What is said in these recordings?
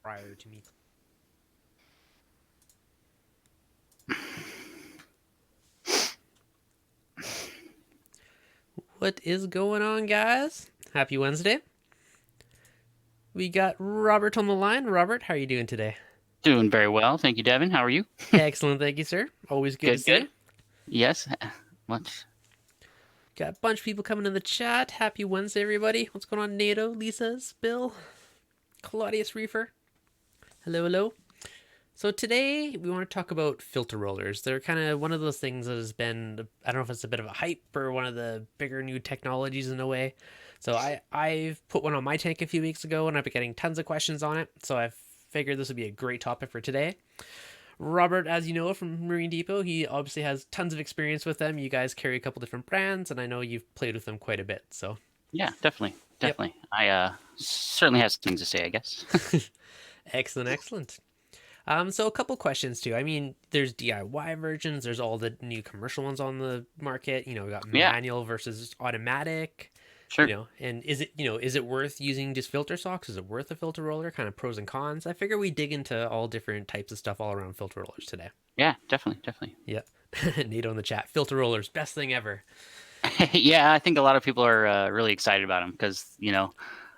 prior to me. What is going on, guys? Happy Wednesday. We got Robert on the line. Robert, how are you doing today? Doing very well. Thank you, Devin. How are you? Excellent, thank you, sir. Always good to Good, see good. you. Yes. Much. Got a bunch of people coming in the chat. Happy Wednesday, everybody. What's going on, NATO, Lisa's, Bill, Claudius Reefer? Hello, hello. So today we want to talk about filter rollers. They're kind of one of those things that has been, I don't know if it's a bit of a hype or one of the bigger new technologies in a way. So I've put one on my tank a few weeks ago and I've been getting tons of questions on it. So I figured this would be a great topic for today. Robert, as you know from Marine Depot, he obviously has tons of experience with them. You guys carry a couple different brands, and I know you've played with them quite a bit. So, Yeah, definitely. yep, Definitely. I certainly have some things to say, I guess. excellent, excellent. So a couple questions too. I mean, there's DIY versions. There's all the new commercial ones on the market. We got Yeah, manual versus automatic. sure. And is it worth using just filter socks? Is it worth a filter roller? Kind of pros and cons. I figure we dig into all different types of stuff all around filter rollers today. Yeah, definitely, definitely. Yep. Nate on the chat. Filter rollers, best thing ever. Yeah, I think a lot of people are really excited about them because,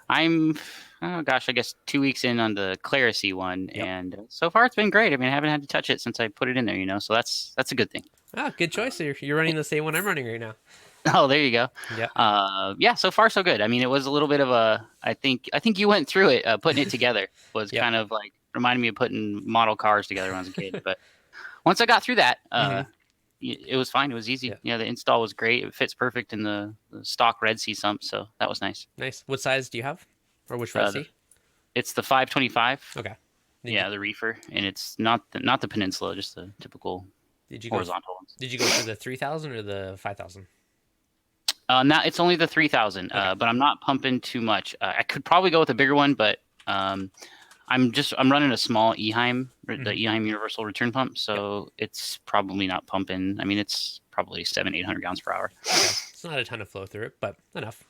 I'm, oh gosh, I guess 2 weeks in on the Clarisy one, Yep. and so far it's been great. I mean, I haven't had to touch it since I put it in there, so that's a good thing. Ah, good choice. You're running the same one I'm running right now. Oh, there you go. Yep. Yeah, so far so good. I mean, it was a little bit of a. I think you went through it. Putting it together was Yep. kind of like reminded me of putting model cars together when I was a kid. But once I got through that, Mm-hmm. it was fine. It was easy. Yeah. Yeah, the install was great. It fits perfect in the stock Red Sea sump, so that was nice. Nice. What size do you have? Or which Red Uh, the, Sea? it's the 525. Okay. Did you Yeah, the reefer, and it's not the Peninsula, just the typical did you go horizontal ones. did you go for the 3,000 or the 5,000? Now it's only the 3000, Okay. but I'm not pumping too much. I could probably go with a bigger one, but I'm running a small Eheim, the Mm-hmm. Eheim Universal Return Pump, Yep. so it's probably not pumping. I mean, it's probably 700-800 gallons per hour. Okay. It's not a ton of flow through it, but enough.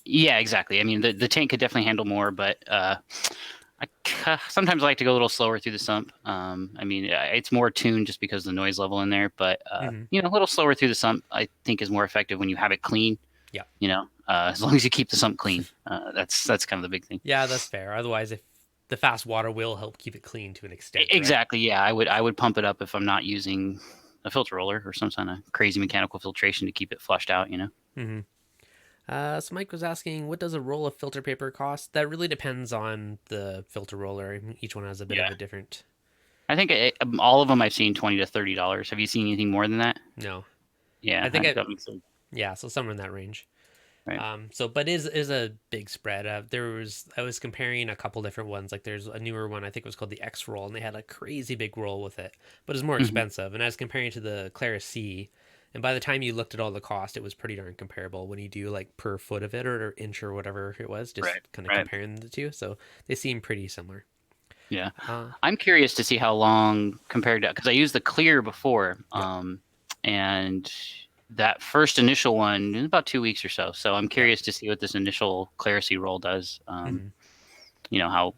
Yeah, exactly. I mean, the tank could definitely handle more, but sometimes I like to go a little slower through the sump. I mean, it's more tuned just because of the noise level in there, but Mm-hmm. a little slower through the sump I think is more effective when you have it clean. Yeah. As long as you keep the sump clean, that's kind of the big thing. Yeah, that's fair. Otherwise, if the fast water will help keep it clean to an extent, right? Exactly. Yeah, I would pump it up if I'm not using a filter roller or some kind of crazy mechanical filtration to keep it flushed out. Mm-hmm. So Mike was asking, what does a roll of filter paper cost? That really depends on the filter roller. I mean, each one has a bit of Yeah. a different. I think all of them I've seen $20 to $30. Have you seen anything more than that? No, Yeah, I think I. that makes sense. Yeah, so somewhere in that range. Right. But is a big spread. I was comparing a couple different ones. Like there's a newer one, I think it was called the X roll, and they had a crazy big roll with it, but it's more Hmm. expensive. And I was comparing to the Clara C, and by the time you looked at all the cost, it was pretty darn comparable when you do like per foot of it or inch or whatever it was, just Right. kind of Right. comparing the two. So they seem pretty similar. Yeah. Uh, I'm curious to see how long compared to because I used the clear before, yep, and that first initial one in about 2 weeks or so. So I'm yep. curious to see what this initial Clarity roll does. Hmm. How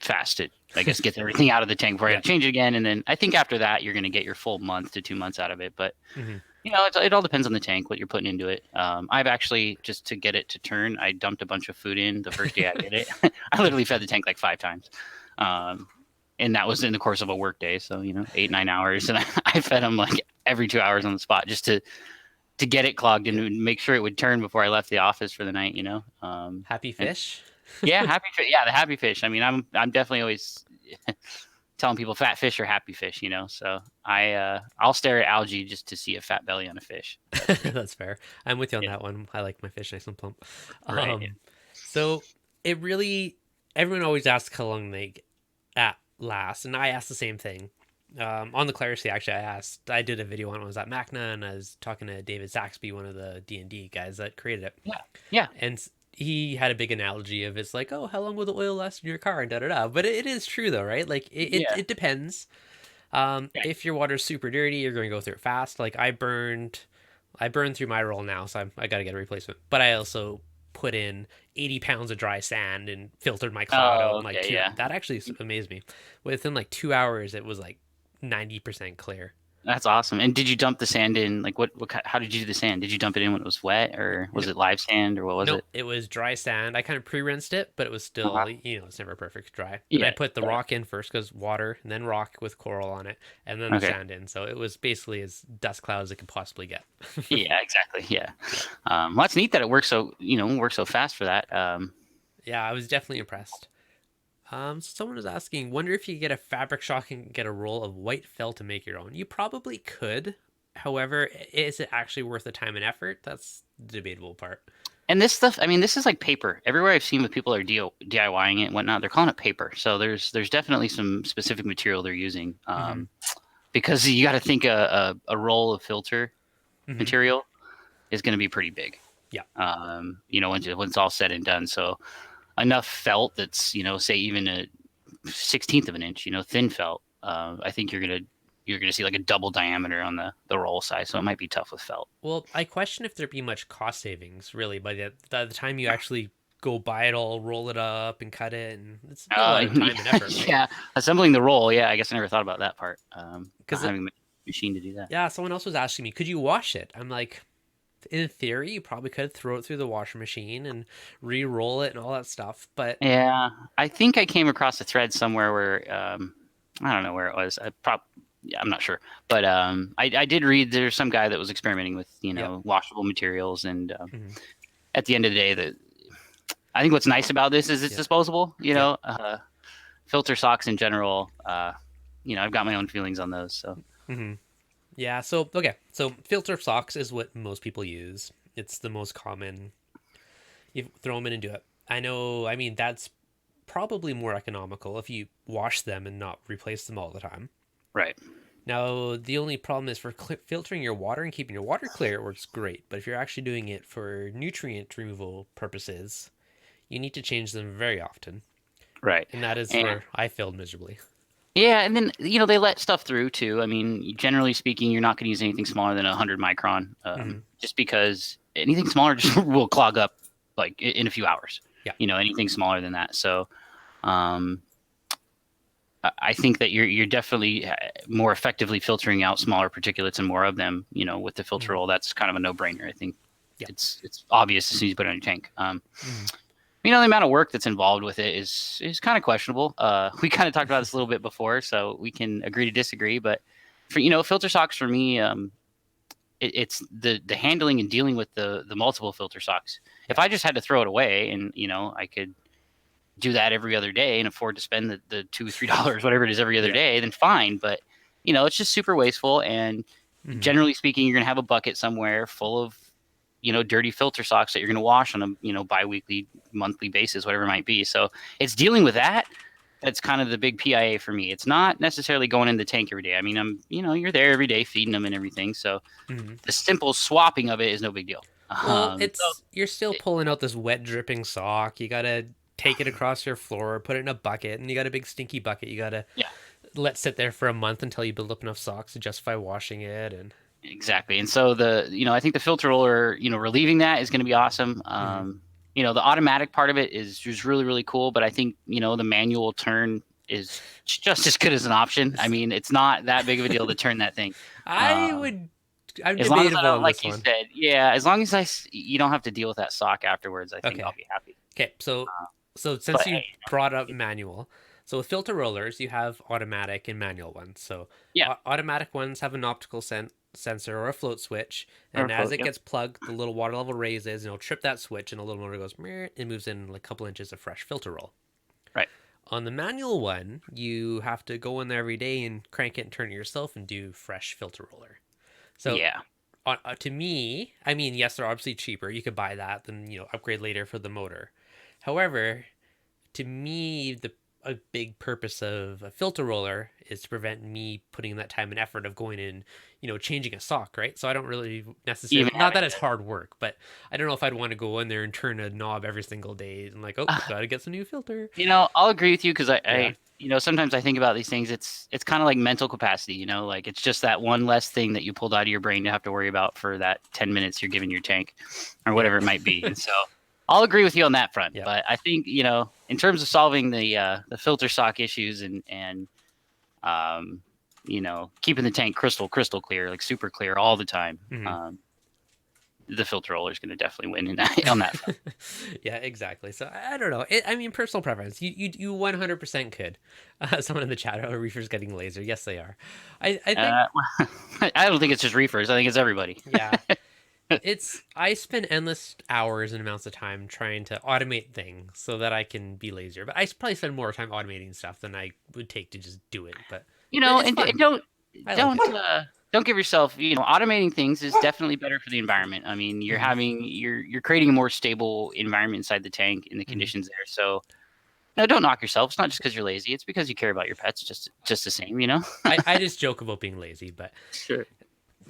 fast it, I guess, gets everything out of the tank before I Yeah. got to change it again. And then I think after that, you're going to get your full month to 2 months out of it. But, Hmm. it all depends on the tank, what you're putting into it. I've actually, just to get it to turn, I dumped a bunch of food in the first day I did it. I literally fed the tank like 5 times. Um, and that was in the course of a work day. So, 8, 9 hours. And I fed them like every 2 hours on the spot just to get it clogged Yep. and make sure it would turn before I left the office for the night. Happy And fish. yeah, happy fish. Yeah, the happy fish. I mean, I'm definitely always telling people fat fish are happy fish. So I'll stare at algae just to see a fat belly on a fish. That's fair. I'm with you on Yeah, that one. I like my fish nice and plump. right. Yeah. Um, so it really, everyone always asks how long they at last, and I asked the same thing. On the Clarity, actually, I did a video on it. I was at Macna, and I was talking to David Saxby, one of the D&D guys that created it, Yeah. Yeah. and he had a big analogy of it's like, oh, how long will the oil last in your car, and da da da. But it is true though, right? Like Yeah. it depends. Yeah. If your water's super dirty, you're going to go through it fast. Like I burned through my roll now, so I got to get a replacement. But I also put in 80 pounds of dry sand and filtered my cloud out Oh, in like okay, two. yeah. That actually amazed me. Within like 2 hours, it was like 90% clear. That's awesome. And did you dump the sand in? Like, how did you do the sand? Did you dump it in when it was wet, or was No, it live sand, or what was no, it? it was dry sand. I kind of pre-rinsed it, but it was Uh-huh. still, it's never perfect dry. And I Yeah. put the rock in first because water, and then rock with coral on it, and then the Okay. sand in. So it was basically as dust cloud as it could possibly get. Yeah, exactly. Yeah. Yeah. Well, it's neat that it works so fast for that. Yeah, I was definitely impressed. So someone was asking, wonder if you get a fabric shock and get a roll of white felt to make your own. You probably could. However, is it actually worth the time and effort? That's the debatable part. And this stuff, I mean, this is like paper. Everywhere I've seen with people are DIYing it and whatnot, they're calling it paper. So there's definitely some specific material they're using. Mm-hmm. Because you got to think a roll of filter Mm-hmm. material is going to be pretty big. Yeah. When it's all said and done. So enough felt that's, say even a 16th of an inch, thin felt. I think you're gonna see like a double diameter on the roll size. So it might be tough with felt. Well, I question if there'd be much cost savings really by the time you actually go buy it all, roll it up, and cut it, and it's a lot of time and effort, right? Yeah, assembling the roll. Yeah, I guess I never thought about that part. Not Because having a machine to do that. yeah, someone else was asking me, could you wash it? I'm like, in theory, you probably could throw it through the washer machine and re-roll it and all that stuff, but Yeah, I think I came across a thread somewhere where I don't know where it was. Yeah, I'm not sure, but I did read there's some guy that was experimenting with yep. washable materials, and Mm-hmm. at the end of the day, I think what's nice about this is it's Yep. disposable. Yep. Filter socks in general. I've got my own feelings on those. So Mm-hmm. Yeah, so okay. So filter socks is what most people use. It's the most common. You throw them in and do it. I know, I mean, that's probably more economical if you wash them and not replace them all the time. right, Now, the only problem is for filtering your water and keeping your water clear, it works great. But if you're actually doing it for nutrient removal purposes, you need to change them very often. right, And that is and where I failed miserably. yeah, and then they let stuff through too. I mean, generally speaking, you're not going to use anything smaller than 100 micron, Mm-hmm. just because anything smaller just will clog up like in a few hours. Yeah. Anything smaller than that. So, um, I think that you're definitely more effectively filtering out smaller particulates and more of them. With the filter Mm-hmm. roll, that's kind of a no-brainer. I think Yeah. it's obvious as soon as you put it on your tank. Mm-hmm. The amount of work that's involved with it is kind of questionable. We kind of talked about this a little bit before, so we can agree to disagree. But for filter socks for me, it's the handling and dealing with the multiple filter socks. If I just had to throw it away and I could do that every other day and afford to spend the $2-3 whatever it is every other Yeah. day, then fine. But it's just super wasteful. And Mm-hmm. generally speaking, you're gonna have a bucket somewhere full of dirty filter socks that you're going to wash on a bi-weekly, monthly basis, whatever it might be. So it's dealing with that. That's kind of the big PIA for me. It's not necessarily going in the tank every day. I mean, you're there every day feeding them and everything. So Mm-hmm. the simple swapping of it is no big deal. Well, So you're still pulling out this wet dripping sock. You gotta take it across your floor, put it in a bucket, and you got a big stinky bucket. You gotta yeah, let sit there for a month until you build up enough socks to justify washing it. And exactly. And so I think the filter roller, relieving that is going to be awesome. mm-hmm. The automatic part of it is just really, really cool. But I think, the manual turn is just as good as an option. I mean, it's not that big of a deal to turn that thing. I'm As long as I debatable don't, on like this you one. said, yeah, as long as you don't have to deal with that sock afterwards, I think Okay. I'll be happy. Okay. So since But you hey, brought up manual, so with filter rollers, you have automatic and manual ones. So yeah, automatic ones have an optical sensor or a float switch, or and as float, it yep. gets plugged, the little water level raises, and it'll trip that switch, and a little motor goes, "Meow," and moves in like a couple inches of fresh filter roll. Right. On the manual one, you have to go in there every day and crank it and turn it yourself and do fresh filter roller. So Yeah. To me, I mean, yes, they're obviously cheaper. You could buy that, then upgrade later for the motor. However, to me, a big purpose of a filter roller is to prevent me putting in that time and effort of going in, changing a sock, right? So I don't really necessarily, Even not that having it's hard work, but I don't know if I'd want to go in there and turn a knob every single day and like, oh, gotta get some new filter. I'll agree with you because Yeah. sometimes I think about these things. It's kind of like mental capacity, like it's just that one less thing that you pulled out of your brain to have to worry about for that 10 minutes you're giving your tank or whatever it might be. And so I'll agree with you on that front. Yep. But I think, in terms of solving the filter sock issues and keeping the tank crystal clear, like super clear all the time, the filter roller is going to definitely win on that front. Yeah, exactly. So I don't know. I mean, personal preference. You 100% could. Someone in the chat, oh, reefers getting laser. Yes, they are. I think. I don't think it's just reefers. I think it's everybody. Yeah. I spend endless hours and amounts of time trying to automate things so that I can be lazier. But I probably spend more time automating stuff than I would take to just do it. But it's And fun. don't I like don't it. don't give yourself, automating things is definitely better for the environment. I mean, you're creating a more stable environment inside the tank in the conditions there. So no, don't knock yourself. It's not just because you're lazy. It's because you care about your pets just the same, I just joke about being lazy, but Sure.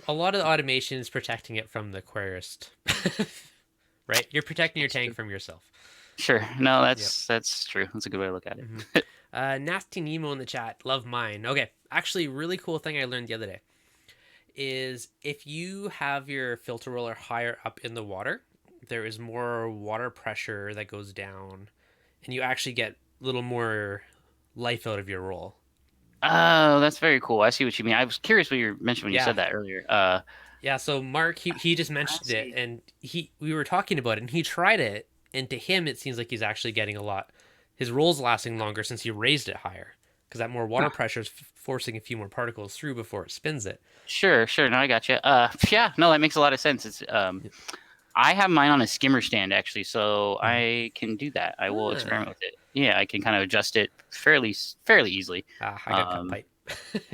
a lot of the automation is protecting it from the aquarist. Right? You're protecting your tank from yourself. Sure. No, that's true. That's a good way to look at it. Nasty Nemo in the chat. Love mine. Okay. Actually, really cool thing I learned the other day is if you have your filter roller higher up in the water, there is more water pressure that goes down, and you actually get a little more life out of your roll. Oh, that's very cool. I see what you mean. I was curious what you mentioned when you Yeah. said that earlier. Yeah, so Mark, he just mentioned it, and we were talking about it, and he tried it, and to him it seems like he's actually getting a lot. His roll's lasting longer since he raised it higher, because that more water pressure is forcing a few more particles through before it spins it. Sure. No, I got you. Yeah, no, that makes a lot of sense. It's I have mine on a skimmer stand actually, so I can do that. I will experiment with it. Yeah, I can kind of adjust it fairly easily. I got cut pipe.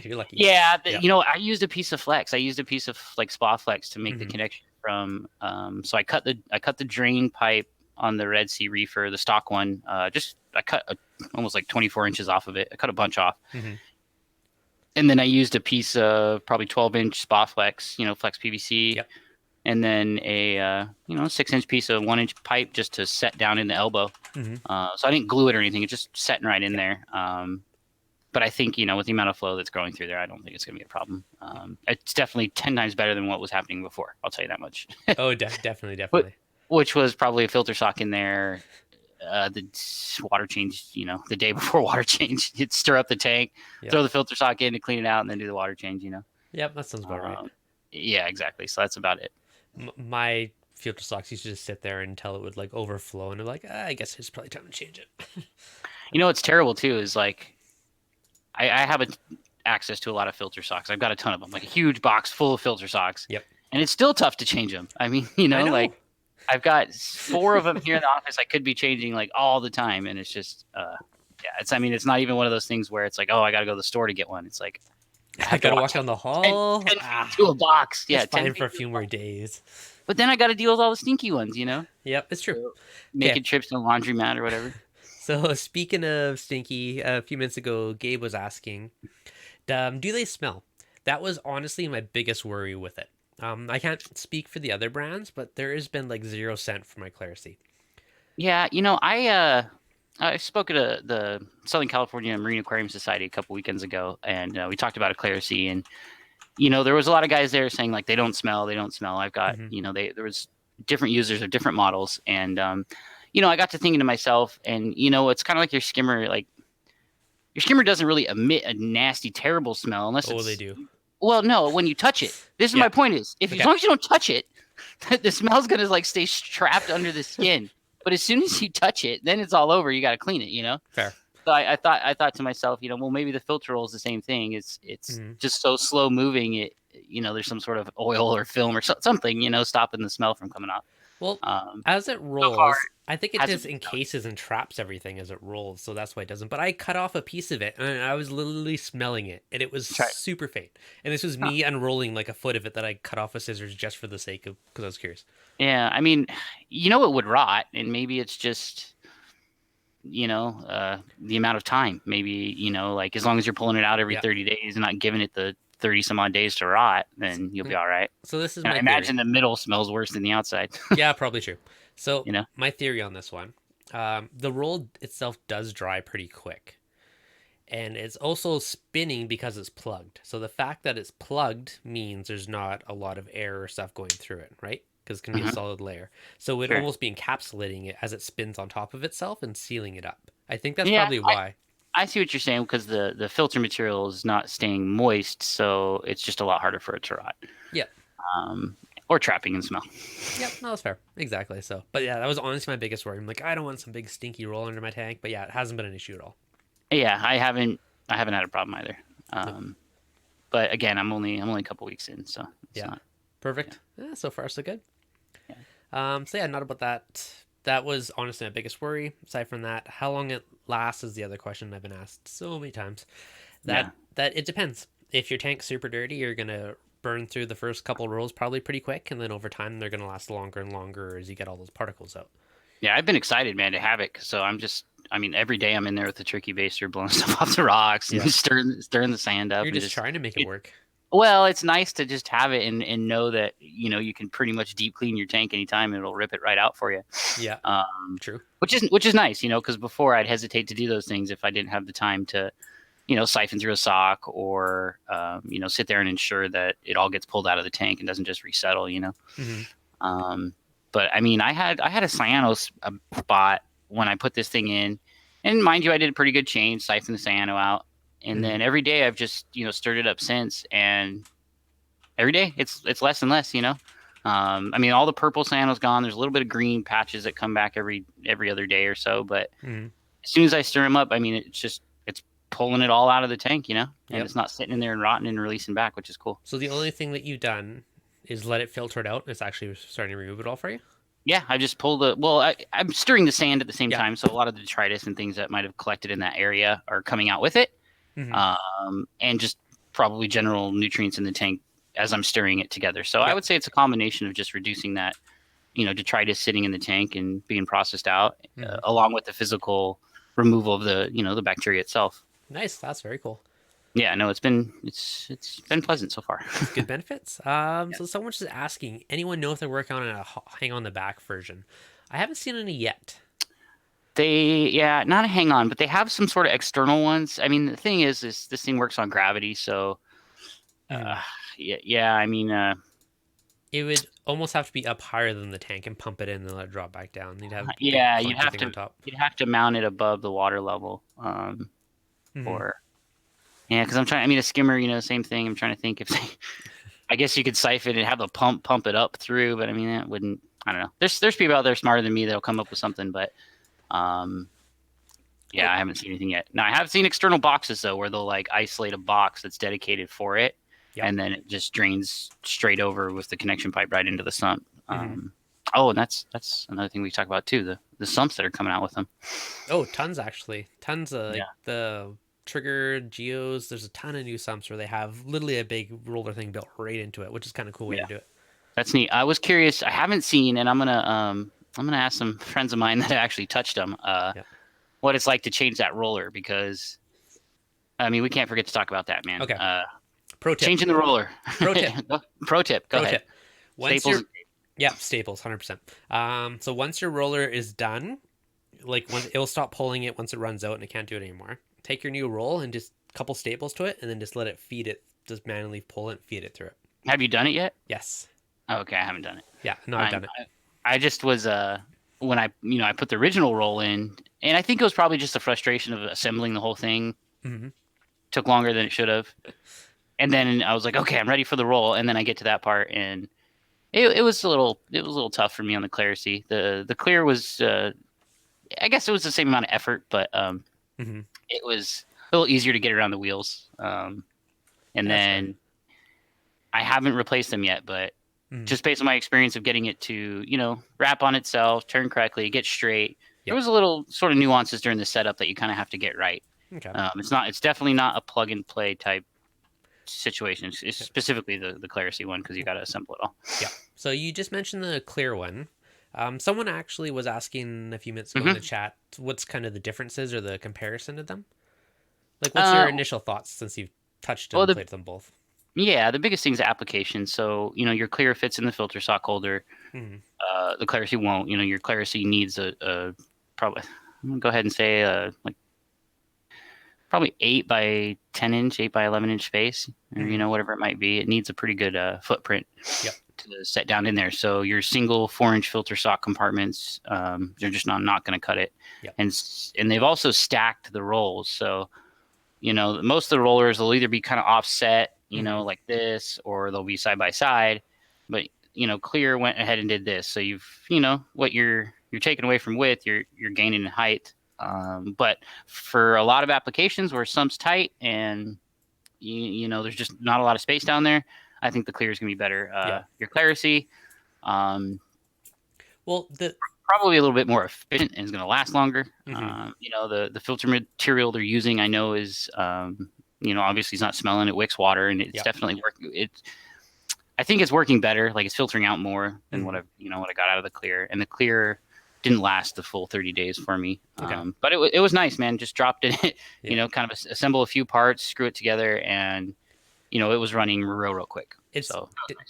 You're lucky. Yeah, I used a piece of flex. I used a piece of like spa flex to make the connection from. So I cut the drain pipe on the Red Sea reefer, the stock one. I cut almost like 24 inches off of it. I cut a bunch off. And then I used a piece of probably 12-inch spa flex, flex PVC. Yep. And then a 6-inch piece of 1-inch pipe just to set down in the elbow. So I didn't glue it or anything; it's just setting right in there. But I think with the amount of flow that's going through there, I don't think it's going to be a problem. It's definitely 10 times better than what was happening before. I'll tell you that much. Oh, definitely. Which was probably a filter sock in there. The water change, the day before water change, you'd stir up the tank, throw the filter sock in to clean it out, and then do the water change. Yep, that sounds about right. Yeah, exactly. So that's about it. My filter socks used to just sit there until it would like overflow, and I'm like, I guess it's probably time to change it. What's terrible too is like I have access to a lot of filter socks. I've got a ton of them, like a huge box full of filter socks. Yep. And it's still tough to change them. I mean, like I've got 4 of them here in the office. I could be changing like all the time, and it's just it's not even one of those things where it's like, oh, I got to go to the store to get one. It's like I gotta walk down the hall 10 to a box. Yeah, it's fine for a few more days. But then I got to deal with all the stinky ones, Yep, it's true. So, making trips to the laundromat or whatever. So speaking of stinky, a few minutes ago, Gabe was asking, do they smell? That was honestly my biggest worry with it. I can't speak for the other brands, but there has been like 0 scent for my Clarity. Yeah, I spoke at the Southern California Marine Aquarium Society a couple weekends ago, and we talked about Eclaircy, and there was a lot of guys there saying like they don't smell. I've got there was different users of different models, and I got to thinking to myself, and it's kind of like your skimmer. Like your skimmer doesn't really emit a nasty, terrible smell unless they do. Well, no, when you touch it. This is my point: is as long as you don't touch it, the smell's gonna like stay trapped under the skin. But as soon as you touch it, then it's all over. You got to clean it, Fair. So I thought to myself, well, maybe the filter roll is the same thing. It's just so slow moving. It, there's some sort of oil or film or something, stopping the smell from coming off. Well, as it rolls, I think it just encases and traps everything as it rolls, so that's why it doesn't. But I cut off a piece of it, and I was literally smelling it, and it was super faint. And this was me unrolling like a foot of it that I cut off with scissors just for the sake of, because I was curious. Yeah, I mean, it would rot, and maybe it's just, the amount of time. Maybe, like as long as you're pulling it out every 30 days and not giving it the 30 some odd days to rot, then you'll be all right. So this is I imagine the middle smells worse than the outside. Yeah, probably true. So my theory on this one, the roll itself does dry pretty quick, and it's also spinning because it's plugged. So the fact that it's plugged means there's not a lot of air or stuff going through it, right? because it's going to be a Hmm. solid layer. So it would Sure. almost be encapsulating it as it spins on top of itself and sealing it up. I think that's Yeah, probably why. I see what you're saying because the filter material is not staying moist, so it's just a lot harder for it to rot. Yep. Um, or trapping in smell. Yep. No, that's fair. Exactly. So, but yeah, that was honestly my biggest worry. I'm like, I don't want some big stinky roll under my tank. But yeah, it hasn't been an issue at all. Yeah, I haven't had a problem either. Nope. But again, I'm only a couple weeks in, so it's Yeah. not. Yeah, Perfect. Yeah, so far so good. yeah, So yeah, not about that. That was honestly my biggest worry. Aside from that, how long it lasts is the other question I've been asked so many times. yeah. That it depends. If your tank's super dirty, you're gonna burn through the first couple rolls probably pretty quick, and then over time they're gonna last longer and longer as you get all those particles out. Yeah, I've been excited, man, to have it. So I mean, every day I'm in there with the tricky baster, blowing stuff off the rocks and Yeah. stirring the sand up You're and just just. trying to make it work. Well, it's nice to just have it and know that you can pretty much deep clean your tank anytime and it'll rip it right out for you. Yeah. Um, True. which is nice, because before I'd hesitate to do those things if I didn't have the time to, siphon through a sock or sit there and ensure that it all gets pulled out of the tank and doesn't just resettle. Hmm. Um, but I mean, I had a cyano spot when I put this thing in, and mind you, I did a pretty good change, siphoned the cyano out, and then every day I've just stirred it up since, and every day it's less and less. I mean, all the purple cyano's gone. There's a little bit of green patches that come back every other day or so, but Hmm. as soon as I stir them up, I mean, it's pulling it all out of the tank, and Yep. it's not sitting in there and rotting and releasing back, which is cool. So the only thing that you've done is let it filter it out, and it's actually starting to remove it all for you. Yeah, I just pulled I'm stirring the sand at the same Yeah. time, so a lot of the detritus and things that might have collected in that area are coming out with it, Hmm. and just probably general nutrients in the tank as I'm stirring it together. So I Yep. would say it's a combination of just reducing that, detritus sitting in the tank and being processed out, Hmm. along with the physical removal of the bacteria itself. Nice. That's very cool. Yeah, no, it's been pleasant so far. Good benefits. So someone's just asking, anyone know if they're working on a hang on the back version? I haven't seen any yet. Yeah, not a hang on, but they have some sort of external ones. I mean, the thing is this thing works on gravity, so Mhm. uh, yeah. I mean, It would almost have to be up higher than the tank and pump it in and let it drop back down. You'd have a big yeah, clunky thing on top. you'd have to mount it above the water level, Hmm. or yeah, because I'm trying. I mean, a skimmer, same thing. I'm trying to think if I guess you could siphon and have a pump it up through, but I mean, that wouldn't. I don't know. There's people out there smarter than me that'll come up with something, but um, yeah, Oh, I haven't seen anything yet. Now I have seen external boxes though, where they'll like isolate a box that's dedicated for it, yep. and then it just drains straight over with the connection pipe right into the sump. Hmm. Oh, and that's another thing we talk about too, the sumps that are coming out with them. Oh, tons actually. Tons of like Yeah. the Trigger Geos. There's a ton of new sumps where they have literally a big roller thing built right into it, which is kind of a cool way to Yeah. do it. That's neat. I was curious. I haven't seen, and I'm gonna ask some friends of mine that have actually touched them, Yeah. what it's like to change that roller, because I mean we can't forget to talk about that, man. Okay. Pro tip. Changing the roller. Pro tip. Pro tip. Go Pro ahead. tip. Once Staples. yeah, staples, 100%. So once your roller is done, like when it'll stop pulling it once it runs out and it can't do it anymore. Take your new roll and just couple staples to it, and then just let it feed it. Just manually pull it and feed it through it. Have you done it yet? Yes. Oh, okay, I haven't done it. Yeah. No, I've done it. I just was when I put the original roll in, and I think it was probably just the frustration of assembling the whole thing. Hmm. Took longer than it should have. And then I was like, okay, I'm ready for the roll. And then I get to that part, and it was a little tough for me on the Clarity. The clear was, I guess it was the same amount of effort, but Hmm. it was a little easier to get around the wheels. And That's then I haven't replaced them yet, but Mhm. just based on my experience of getting it to, wrap on itself, turn correctly, get straight. There Yep. was a little sort of nuances during the setup that you kind of have to get right. Okay. It's definitely not a plug and play type situation. It's specifically the Clarity one, because you got to assemble it all. Yeah. So you just mentioned the clear one. Someone actually was asking a few minutes ago in the Mhm. chat what's kind of the differences or the comparison to them. Like, what's your initial thoughts since you've touched Well, and played them both? yeah, the biggest thing is application. So, your clear fits in the filter sock holder. Hmm. The Clarity won't. Your Clarity needs probably, I'm gonna go ahead and say like probably 8 by 10 inch, 8 by 11 inch space, or Mhm. whatever it might be. It needs a pretty good footprint Yep. to set down in there. So your single 4-inch filter sock compartments, they're just not going to cut it. Yep. And they've also stacked the rolls. So, most of the rollers will either be kind of offset, like this, or they'll be side by side. But, Clear went ahead and did this. So what you're taking away from width, you're gaining in height. But for a lot of applications where some's tight and there's just not a lot of space down there, I think the Clear is gonna be better. Your Clarity, probably a little bit more efficient and is gonna last longer. The filter material they're using, I know is obviously it's not smelling, it wicks water, and it's definitely working. I think it's working better. Like, it's filtering out more than what I got out of the Clear, and the Clear didn't last the full 30 days for me. But it was nice, man. Just dropped it, kind of assemble a few parts, screw it together, and it was running real quick. It's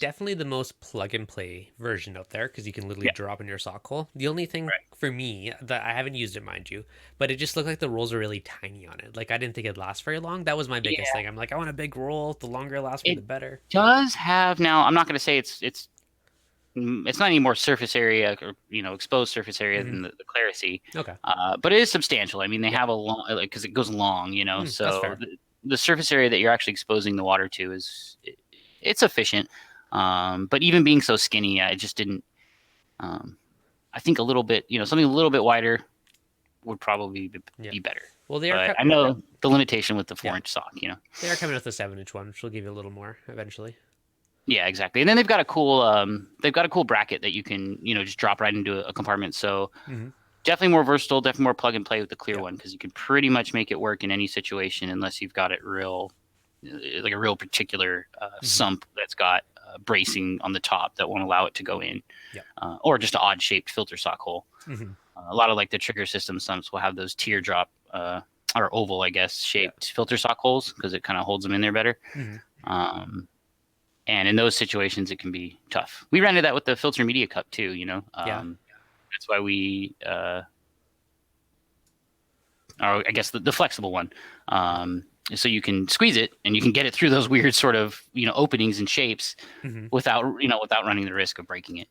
definitely the most plug and play version out there, because you can literally drop in your sock hole. The only thing for me, that I haven't used it, mind you, but it just looked like the rolls are really tiny on it. Like, I didn't think it'd last very long. That was my biggest thing. I'm like, I want a big roll. The longer it lasts, the better. Does have now. I'm not going to say it's not any more surface area or exposed surface area than the Clarity. Okay. But it is substantial. I mean, they have a long, because it goes long, so the surface area that you're actually exposing the water to it's efficient. But even being so skinny, I just didn't. I think a little bit, something a little bit wider would probably be better. Well, I know the limitation with the 4-inch sock. They are coming with the 7-inch one, which will give you a little more eventually. Yeah, exactly. And then they've got a cool bracket that you can, just drop right into a compartment. So definitely more versatile, definitely more plug and play with the Clear one, because you can pretty much make it work in any situation, unless you've got it like a real particular sump that's got bracing on the top that won't allow it to go in, or just an odd shaped filter sock hole. A lot of like the trigger system sumps will have those teardrop or oval, I guess, shaped filter sock holes, because it kind of holds them in there better. And in those situations, it can be tough. We ran into that with the filter media cup too, That's why we, or I guess the flexible one, so you can squeeze it and you can get it through those weird sort of, openings and shapes without running the risk of breaking it.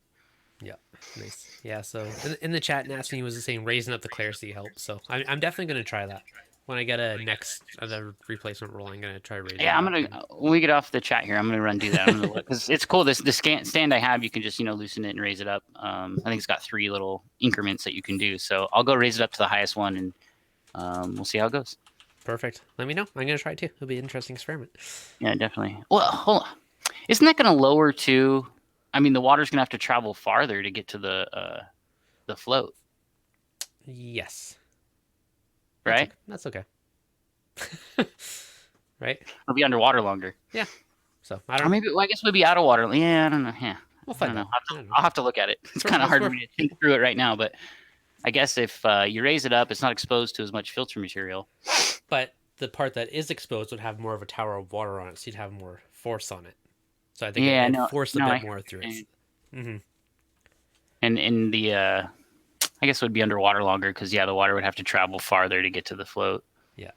Yeah, nice. Yeah, so in the chat, Nasty was saying raising up the Clarity helps. So I'm definitely going to try that. When I get the replacement roll, I'm gonna try raising. Yeah, when we get off the chat here, I'm gonna run do that. Because it's cool. The stand I have, you can just loosen it and raise it up. I think it's got 3 little increments that you can do. So I'll go raise it up to the highest one, and we'll see how it goes. Perfect. Let me know. I'm gonna try it too. It'll be an interesting experiment. Yeah, definitely. Well, hold on. Isn't that gonna lower too? I mean, the water's gonna have to travel farther to get to the float. Yes. Right? That's okay. Right? It'll be underwater longer. Yeah. So I don't know. Or maybe, I guess we'll be out of water. Yeah, I don't know. Yeah. We'll find out. I'll have to look at it. It's kind of hard for me to think through it right now, but I guess if you raise it up, it's not exposed to as much filter material. But the part that is exposed would have more of a tower of water on it, so you'd have more force on it. So I think it forced a bit more through it. And in the I guess it would be underwater longer, because the water would have to travel farther to get to the float. Yeah.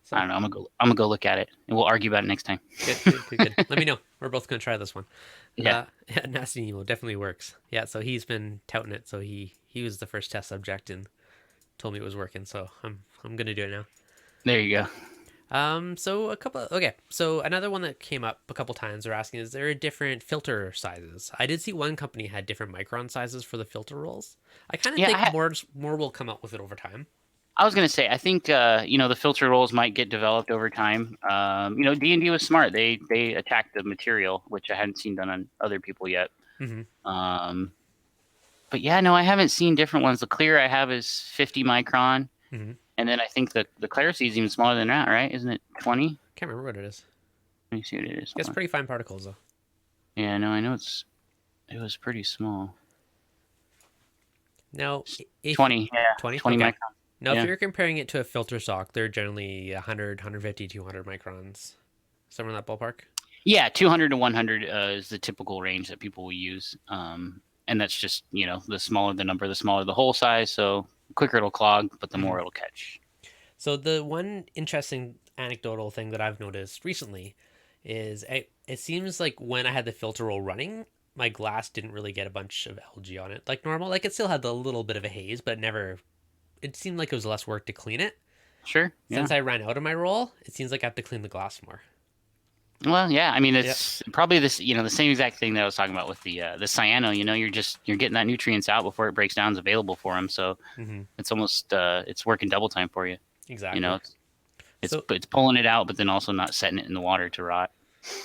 So, I don't know. I'm gonna go look at it, and we'll argue about it next time. Good. Let me know. We're both gonna try this one. Yeah. Nasty Nemo definitely works. Yeah. So he's been touting it. So he was the first test subject and told me it was working. So I'm gonna do it now. There you go. So another one that came up a couple times, they're asking, is there different filter sizes? I did see one company had different Micron sizes for the filter rolls. I kind of think more will come out with it over time. I was gonna say, I think the filter rolls might get developed over time. D&D was smart. They attacked the material, which I hadn't seen done on other people yet. But yeah, no, I haven't seen different ones. The Clear I have is 50 micron. And then I think the Clarity is even smaller than that, right? Isn't it 20? Can't remember what it is. Let me see what it is. It's pretty fine particles, though. Yeah, no, I know it was pretty small. Now, 20, yeah. 20 microns. Now, if you're comparing it to a filter sock, they're generally 100, 150, 200 microns. Somewhere in that ballpark? Yeah, 200 to 100 is the typical range that people will use. And that's just, the smaller the number, the smaller the hole size. So the quicker it'll clog, but the more it'll catch. So the one interesting anecdotal thing that I've noticed recently is it seems like when I had the filter roll running, my glass didn't really get a bunch of algae on it like normal. Like it still had a little bit of a haze, but it never. It seemed like it was less work to clean it. Sure. Yeah. Since I ran out of my roll, it seems like I have to clean the glass more. Well, yeah. I mean, Yeah. it's probably this, the same exact thing that I was talking about with the cyano. You're getting that nutrients out before it breaks down, is available for them. So Mm-hmm. it's almost it's working double time for you. You know, Exactly. it's So, it's pulling it out, but then also not setting it in the water to rot.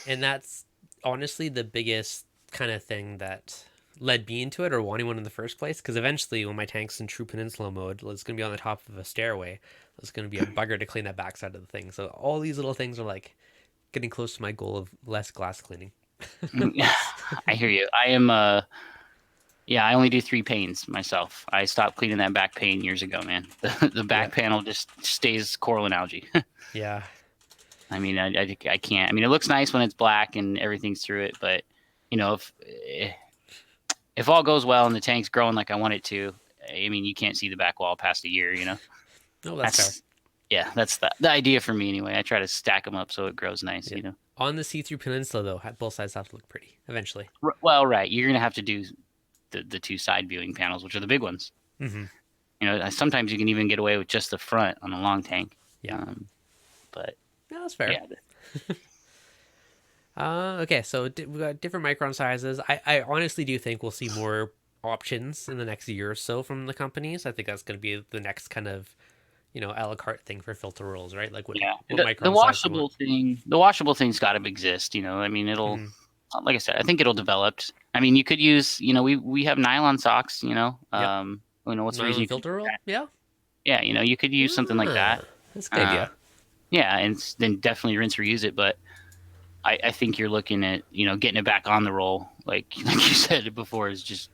and that's honestly the biggest kind of thing that led me into it or wanting one in the first place. Because eventually, when my tank's in true peninsula mode, it's going to be on the top of a stairway. It's going to be a bugger to clean that backside of the thing. So all these little things are like getting close to my goal of less glass cleaning. I hear you. I am yeah, I only do 3 panes myself. I stopped cleaning that back pane years ago, man. The Yeah. back panel just stays coral and algae. Yeah. I mean, I can't. I mean, it looks nice when it's black and everything's through it, but if all goes well and the tank's growing like I want it to, I mean, you can't see the back wall past a year. No, that's fair. That's yeah, that's the idea for me anyway. I try to stack them up so it grows nice. Yeah. On the see-through peninsula, though, both sides have to look pretty eventually. Well, right, you're gonna have to do the two side viewing panels, which are the big ones. Mm-hmm. Sometimes you can even get away with just the front on a long tank. Yeah. But Yeah, that's fair. yeah, Okay, so we've got different micron sizes. I honestly do think we'll see more options in the next year or so from the companies. I think that's going to be the next kind of, a la carte thing for filter rolls, right? Like what the micron size you want. the washable thing's got to exist. I mean, it'll, Mm-hmm. like I said, I think it'll develop. I mean, you could use, we have nylon socks. Yep. What's the reason Nylon you could filter do roll? that? Yeah. Yeah, you could use something like that. That's a good Uh, idea. yeah, and then definitely rinse reuse it. But I think you're looking at, getting it back on the roll, like you said before, is just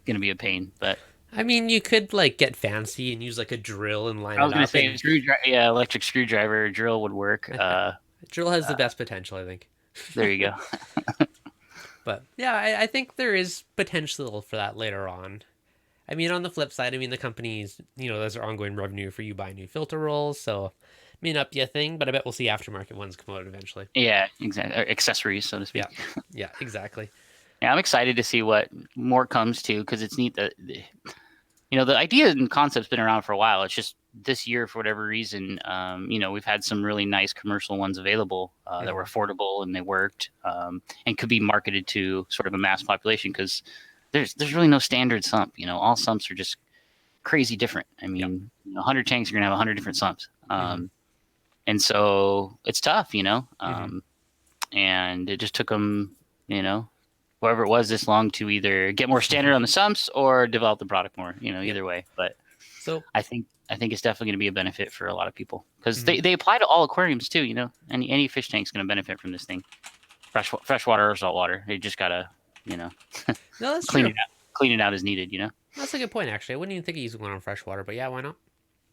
going to be a pain. But I mean, you could like get fancy and use like a drill and line I it was going to up. say And yeah, electric screwdriver drill would work. drill has the best potential, I think. There you go. But yeah, I think there is potential for that later on. I mean, on the flip side, I mean, the companies, those are ongoing revenue for you buying new filter rolls. So, may not be a thing, but I bet we'll see aftermarket ones come out eventually. Yeah, exactly. Accessories, so to speak. Yeah. Yeah, exactly. Yeah, I'm excited to see what more comes to, because it's neat that the idea and concept's been around for a while. It's just this year, for whatever reason, we've had some really nice commercial ones available that were affordable and they worked, and could be marketed to sort of a mass population, because there's really no standard sump. All sumps are just crazy different. I mean, 100 tanks, you're gonna have 100 different sumps, and so it's tough, and it just took them, whoever it was, this long to either get more standard on the sumps or develop the product more, either way. But So, I think it's definitely going to be a benefit for a lot of people, because they apply to all aquariums too. Any fish tank's going to benefit from this thing, freshwater or saltwater. They just gotta, no, that's clean true. it out, clean it out as needed. That's a good point, actually. I wouldn't even think of using one on freshwater, but yeah, why not?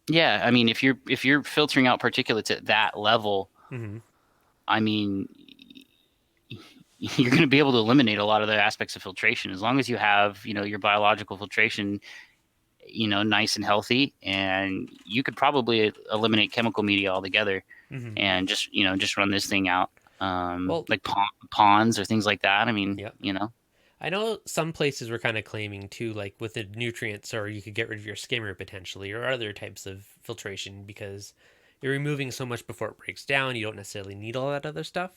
Yeah, I mean, if you're filtering out particulates at that level, Mm-hmm. I mean, you're going to be able to eliminate a lot of the aspects of filtration, as long as you have, your biological filtration, nice and healthy, and you could probably eliminate chemical media altogether, Mm-hmm. and just run this thing out, Well, like ponds or things like that. I mean, yep. I know some places were kind of claiming too, like with the nutrients, or you could get rid of your skimmer potentially, or other types of filtration because you're removing so much before it breaks down. You don't necessarily need all that other stuff.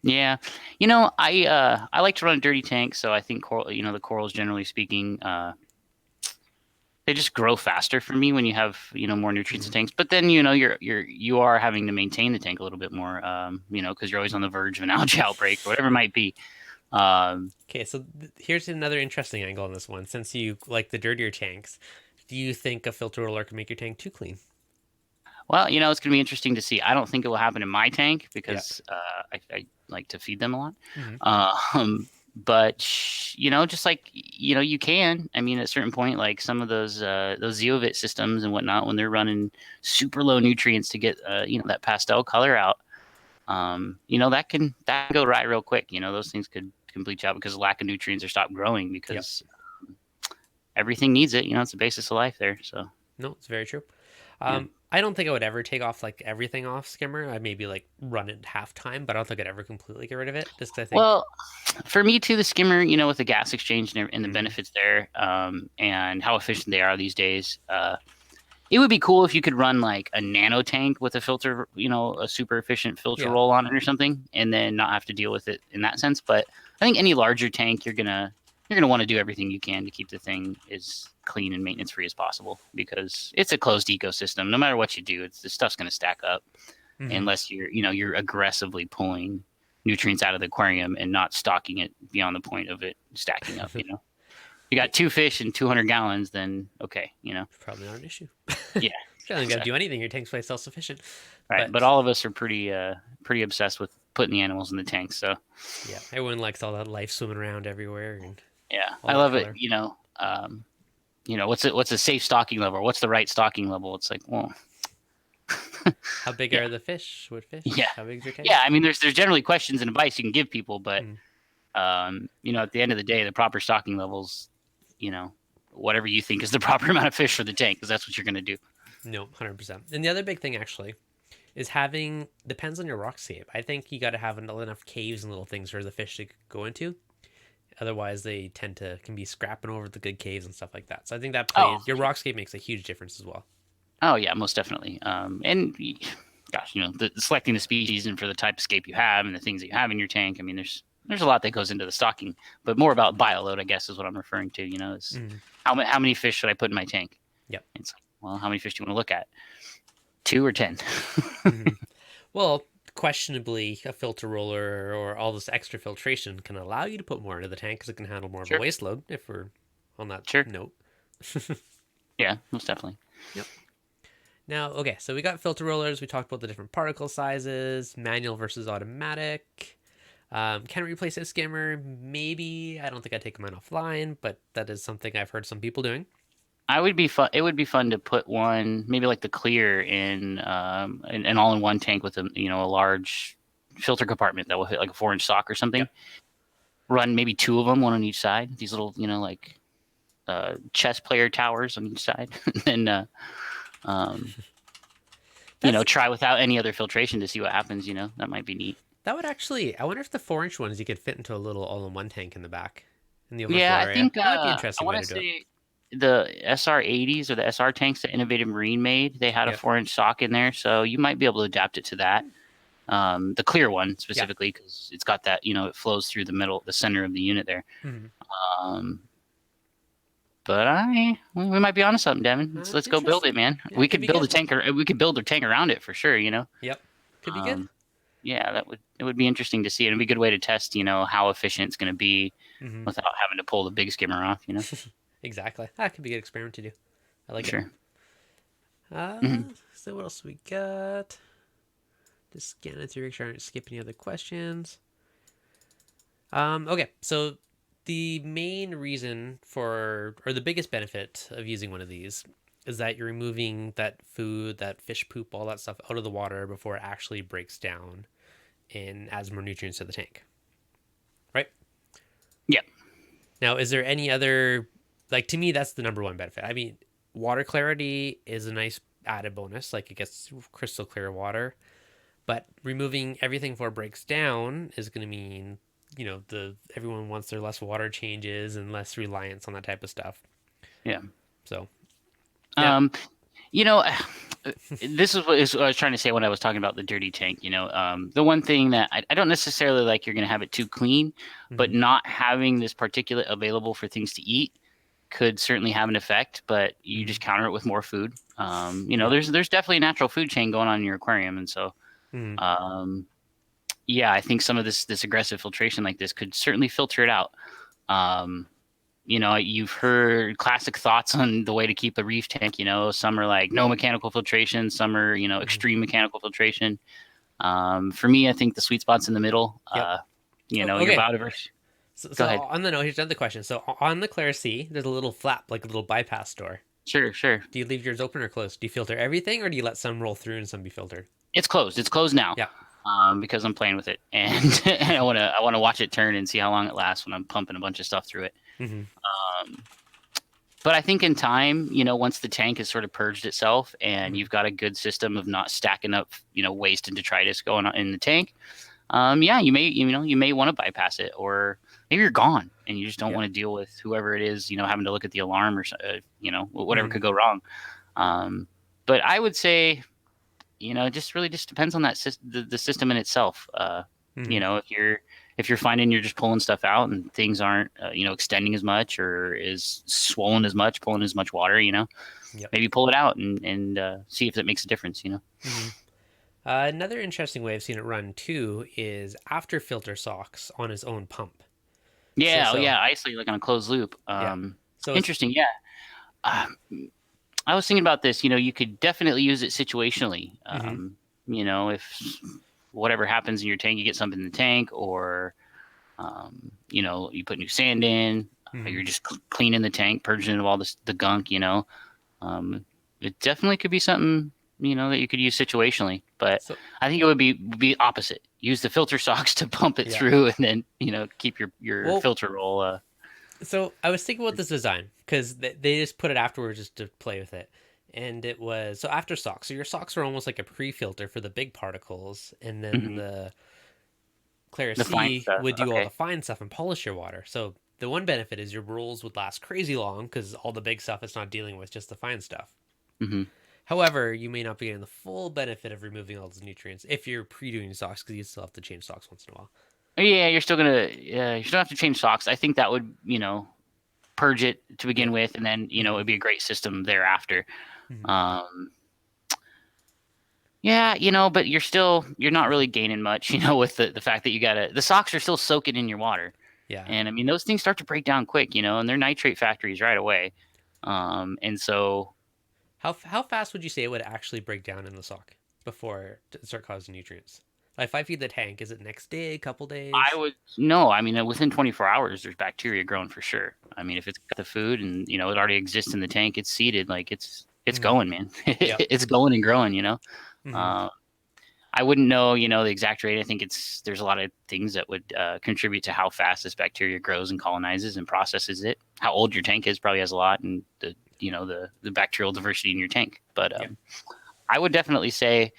yeah, I like to run a dirty tank, so I think coral, the corals, generally speaking, they just grow faster for me when you have more nutrients in tanks. But then you are having to maintain the tank a little bit more, because you're always on the verge of an algae outbreak or whatever it might be. Okay, so here's another interesting angle on this one. Since you like the dirtier tanks, do you think a filter roller can make your tank too clean? Well, it's going to be interesting to see. I don't think it will happen in my tank, because I like to feed them a lot. Mm-hmm. But just like you can. I mean, at a certain point, like some of those zeovit systems and whatnot, when they're running super low nutrients to get that pastel color out, that can go right real quick. Those things could bleach out because of lack of nutrients, or stop growing because everything needs it. It's the basis of life there. So No, it's very true. Yeah. I don't think I would ever take off like everything off skimmer. I maybe like run it half time, but I don't think I'd ever completely get rid of it. Just 'cause I think. Well, for me too, the skimmer, with the gas exchange and the Mhm. benefits there, and how efficient they are these days, it would be cool if you could run like a nano tank with a filter, a super efficient filter Yeah. roll on it or something, and then not have to deal with it in that sense. But I think any larger tank, you're gonna want to do everything you can to keep the thing as clean and maintenance free as possible, because it's a closed ecosystem. No matter what you do, the stuff's gonna stack up Hmm. unless you're aggressively pulling nutrients out of the aquarium and not stocking it beyond the point of it stacking up. You got two fish and 200 gallons, then okay. Probably not an issue. Yeah, You don't got to do exactly. anything. Your tank's probably self-sufficient. Right, but But all of us are pretty obsessed with putting the animals in the tank. So yeah, everyone likes all that life swimming around everywhere and yeah, all I that love it. color. What's a safe stocking level? What's the right stocking level? It's like, well, How big yeah, are the fish? What fish? yeah, How big is your tank? yeah. I mean, there's generally questions and advice you can give people, but Mm. at the end of the day, the proper stocking levels, you know, whatever you think is the proper amount of fish for the tank, because that's what you're gonna do. No, 100%. And the other big thing actually is having depends on your rockscape. I think you got to have enough caves and little things for the fish to go into. Otherwise, they tend to can be scrapping over the good caves and stuff like that. So I think that Oh, plays your rockscape makes a huge difference as well. oh yeah, most definitely. Gosh, selecting the species and for the type of scape you have and the things that you have in your tank. I mean, there's a lot that goes into the stocking, but more about bioload, I guess, is what I'm referring to. Is Mm. how many fish should I put in my tank? Yep. It's like, well, how many fish do you want to look at? 2 or 10? Hmm. Well, questionably, a filter roller or all this extra filtration can allow you to put more into the tank because it can handle more of a Sure, waste load. If we're on that sure, note. yeah, most definitely. Yep. Now, okay, so we got filter rollers. We talked about the different particle sizes, manual versus automatic. Can replace a skimmer? Maybe. I don't think I'd take mine offline, but that is something I've heard some people doing. I would be fun. It would be fun to put one, maybe like the clear in an all-in-one tank with a large filter compartment that will fit like a 4-inch sock or something. Yep. Run maybe 2 of them, one on each side. These little, like chess player towers on each side, and um, That's try without any other filtration to see what happens. That might be neat. that would actually. I wonder if the 4-inch ones you could fit into a little all-in-one tank in the back, in the overflow Yeah, I area. think That might be an I interesting way want to to do it. say the SR80s or the SR tanks that Innovative Marine made, they had a Yep. 4-inch sock in there, so you might be able to adapt it to that. The clear one Yeah. specifically, because it's got that, it flows through the center of the unit there. Mhm. Um, but we might be onto something, Devin. Let's go build it, Interesting. man. Yeah, We it could could be build a good. tank, or we could build a tank around it for sure. Yep. Could be good. Um, yeah, it would be interesting to see. It'd be a good way to test, how efficient it's going to be Hmm. without having to pull the big skimmer off. Exactly. That could be a good experiment to do. I like it. Sure. Uh, Hmm. so what else we got? Just scanning through, make sure I don't skip any other questions. Okay, so the main reason for, or the biggest benefit of using one of these is that you're removing that food, that fish poop, all that stuff out of the water before it actually breaks down and adds more nutrients to the tank. Right? Yeah. Now, is there any other, like to me, that's the number one benefit. I mean, water clarity is a nice added bonus, like it gets crystal clear water, but removing everything before it breaks down is going to mean, the everyone wants their less water changes and less reliance on that type of stuff. Yeah. So now, Um, you know, this is what I was trying to say when I was talking about the dirty tank. The one thing that I don't necessarily like, you're going to have it too clean, but mhm, not having this particulate available for things to eat could certainly have an effect. But you mhm, just counter it with more food. yep, There's definitely a natural food chain going on in your aquarium, and so mhm, um, yeah, I think some of this aggressive filtration like this could certainly filter it out. Um, you've heard classic thoughts on the way to keep a reef tank. Some are like no mechanical filtration, some are, mhm, extreme mechanical filtration. For me, I think the sweet spot's in the middle. yep. Your Okay. biodiversity. So, Go so ahead. on the note, here's another question. So on the Claire C, there's a little flap, like a little bypass door. Sure, sure. Do you leave yours open or closed? Do you filter everything, or do you let some roll through and some be filtered? It's closed. It's closed now. Yeah. Because I'm playing with it, and and I wanna watch it turn and see how long it lasts when I'm pumping a bunch of stuff through it. Hmm. Um, But I think in time, once the tank has sort of purged itself and Mhm. you've got a good system of not stacking up, waste and detritus going on in the tank, yeah, you may want to bypass it, or maybe you're gone and you just don't Yeah. want to deal with whoever it is, having to look at the alarm or, whatever Mhm. could go wrong. Um, but I would say, it just really just depends on the system in itself. Mhm. If you're finding you're just pulling stuff out and things aren't, extending as much or is swollen as much, pulling as much water, Yep. maybe pull it out and see if that makes a difference. Mhm. Another interesting way I've seen it run too is after filter socks on his own pump. So Yeah, oh so yeah, isolate like on a closed loop. yeah. So it's Interesting. Yeah. Um, I was thinking about this. You could definitely use it situationally. mhm. If whatever happens in your tank, you get something in the tank, or you put new sand in, Mhm. you're just cleaning the tank, purging it of all the gunk. Um, it definitely could be something that you could use situationally. But So I think it would be opposite. Use the filter socks to pump it yeah. through, and then keep your Well, filter roll. so I was thinking about this design because they just put it afterwards just to play with it. And it was so after socks. So your socks are almost like a pre-filter for the big particles, and then Mhm. the Clara The fine C stuff. would do all the Okay. fine stuff and polish your water. So the one benefit is your rolls would last crazy long because all the big stuff it's not dealing with, just the fine stuff. Hmm. However, you may not be getting the full benefit of removing all those nutrients if you're pre-doing socks because you still have to change socks once in a while. Yeah, you still have to change socks. I think that would, purge it to Yeah. begin with, and then, Mm-hmm. it'd be a great system thereafter. Mm-hmm. Um, yeah, but you're not really gaining much, with the fact that the socks are still soaking in your water. Yeah. And I mean, those things start to break down quick, and they're nitrate factories right away. And so How fast would you say it would actually break down in the sock before it start causing nutrients? Like if I feed the tank, is it next day, couple I days? would no, I mean, within 24 hours, there's bacteria growing for sure. I mean, if it's got the food and it already exists in the tank, it's seeded, like it's Mm-hmm. going, man. Yep. It's going and growing. Mm-hmm. Uh, I wouldn't know, the exact rate. I think there's a lot of things that would contribute to how fast this bacteria grows and colonizes and processes it. How old your tank is probably has a lot, and the bacterial diversity in your tank. But Yep. I would definitely say,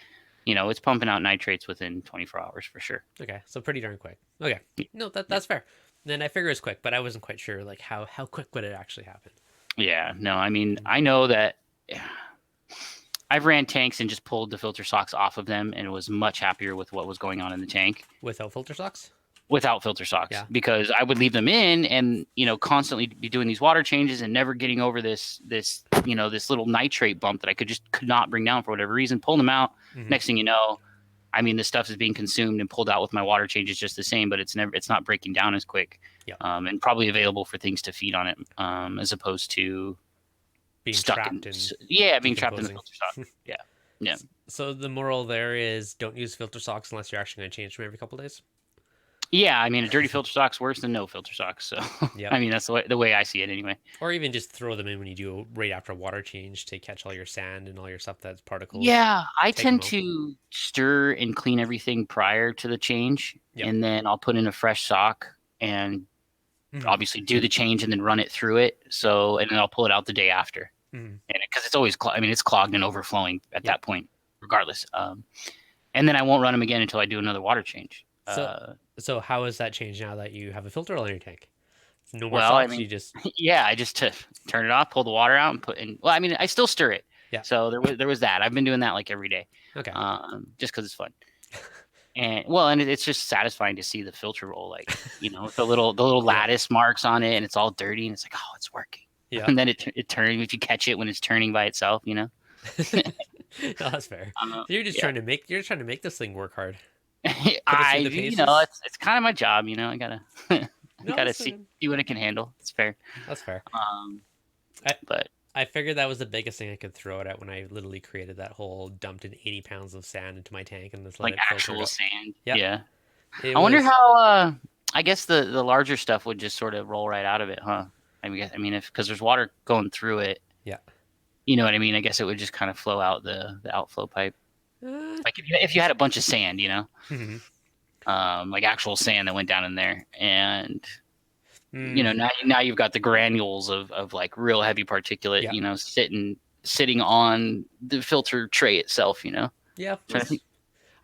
it's pumping out nitrates within 24 hours for sure. Okay, so pretty darn quick. Okay, no, that's fair. Then I figure it's quick, but I wasn't quite sure like how quick would it actually happen. Yeah, no, I mean, I know that I've ran tanks and just pulled the filter socks off of them and was much happier with what was going on in the tank Without filter socks? without filter socks Yeah. because I would leave them in and, constantly be doing these water changes and never getting over this little nitrate bump that I could not bring down for whatever reason, pull them out. Mm-hmm. Next thing you know, I mean, the stuff is being consumed and pulled out with my water changes just the same, but it's not breaking down as quick. Yeah. And probably available for things to feed on it, as opposed to Being stuck in, trapped and being trapped in the decomposing. filter sock. Yeah. Yeah. So the moral there is don't use filter socks unless you're actually going to change them every couple days. Yeah. I mean, a dirty filter sock's worse than no filter socks. So, Yep. I mean, that's the way I see it anyway. Or even just throw them in when you do right after a water change to catch all your sand and all your stuff that's particles. Yeah. I Take them tend out. to stir and clean everything prior to the change. Yep. And then I'll put in a fresh sock and Mm-hmm. obviously do the change and then run it through it. So, and then I'll pull it out the day after. Mm-hmm. And because it's always, I mean, it's clogged and overflowing at Yep. that point, regardless. And then I won't run them again until I do another water change. So so how has that changed now that you have a filter on your tank? No more Well, I socks. You mean, just yeah, I just turn it off, pull the water out, and put in. Well, I mean, I still stir it. yeah. So there was that. I've been doing that like every day, Okay. just because it's fun. And well, and it's just satisfying to see the filter roll, like the little Yeah. lattice marks on it, and it's all dirty, and it's like, oh, it's working. Yeah. And then it turns if you catch it when it's turning by itself. No, that's fair. You're just Yeah. trying to make this thing work hard. Put it I through the you know paces. it's kind of my job. I gotta No, gotta see what it can handle. It's fair. that's fair. Um, I but I figured that was the biggest thing I could throw it at when I literally created that whole dumped in 80 pounds of sand into my tank and just let like it filter it actual up. sand, Yep. yeah. It I wonder was how. I guess the larger stuff would just sort of roll right out of it, huh? I mean, if because there's water going through it, yeah. you know what I mean. I guess it would just kind of flow out the outflow pipe. Uh, Like if you had a bunch of sand, mhm. like actual sand that went down in there, and Mm, now you've got the granules of like real heavy particulate, yeah. sitting on the filter tray itself. Yeah. Trying to think.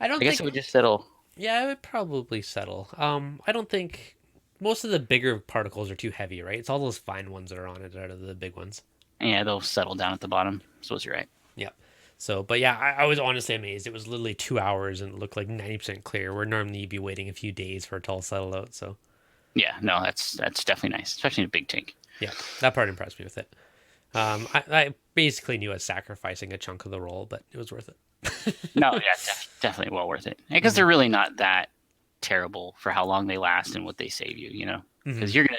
I I don't guess it think. would just settle. Yeah, it would probably settle. I don't think most of the bigger particles are too heavy, right? It's all those fine ones that are on it that are the big ones. Yeah, they'll settle down at the bottom. Suppose you're right. Yeah. So, but yeah, I was honestly amazed. It was literally 2 hours and it looked like 90% clear, where normally you'd be waiting a few days for it to all settle out. So, Yeah, no, that's definitely nice, especially in a big tank. yeah, that part impressed me with it. I basically knew I was sacrificing a chunk of the roll, but it was worth No, it. yeah, definitely well worth it because Hmm. they're really not that terrible for how long they last and what they save you. Hmm. Because you're gonna.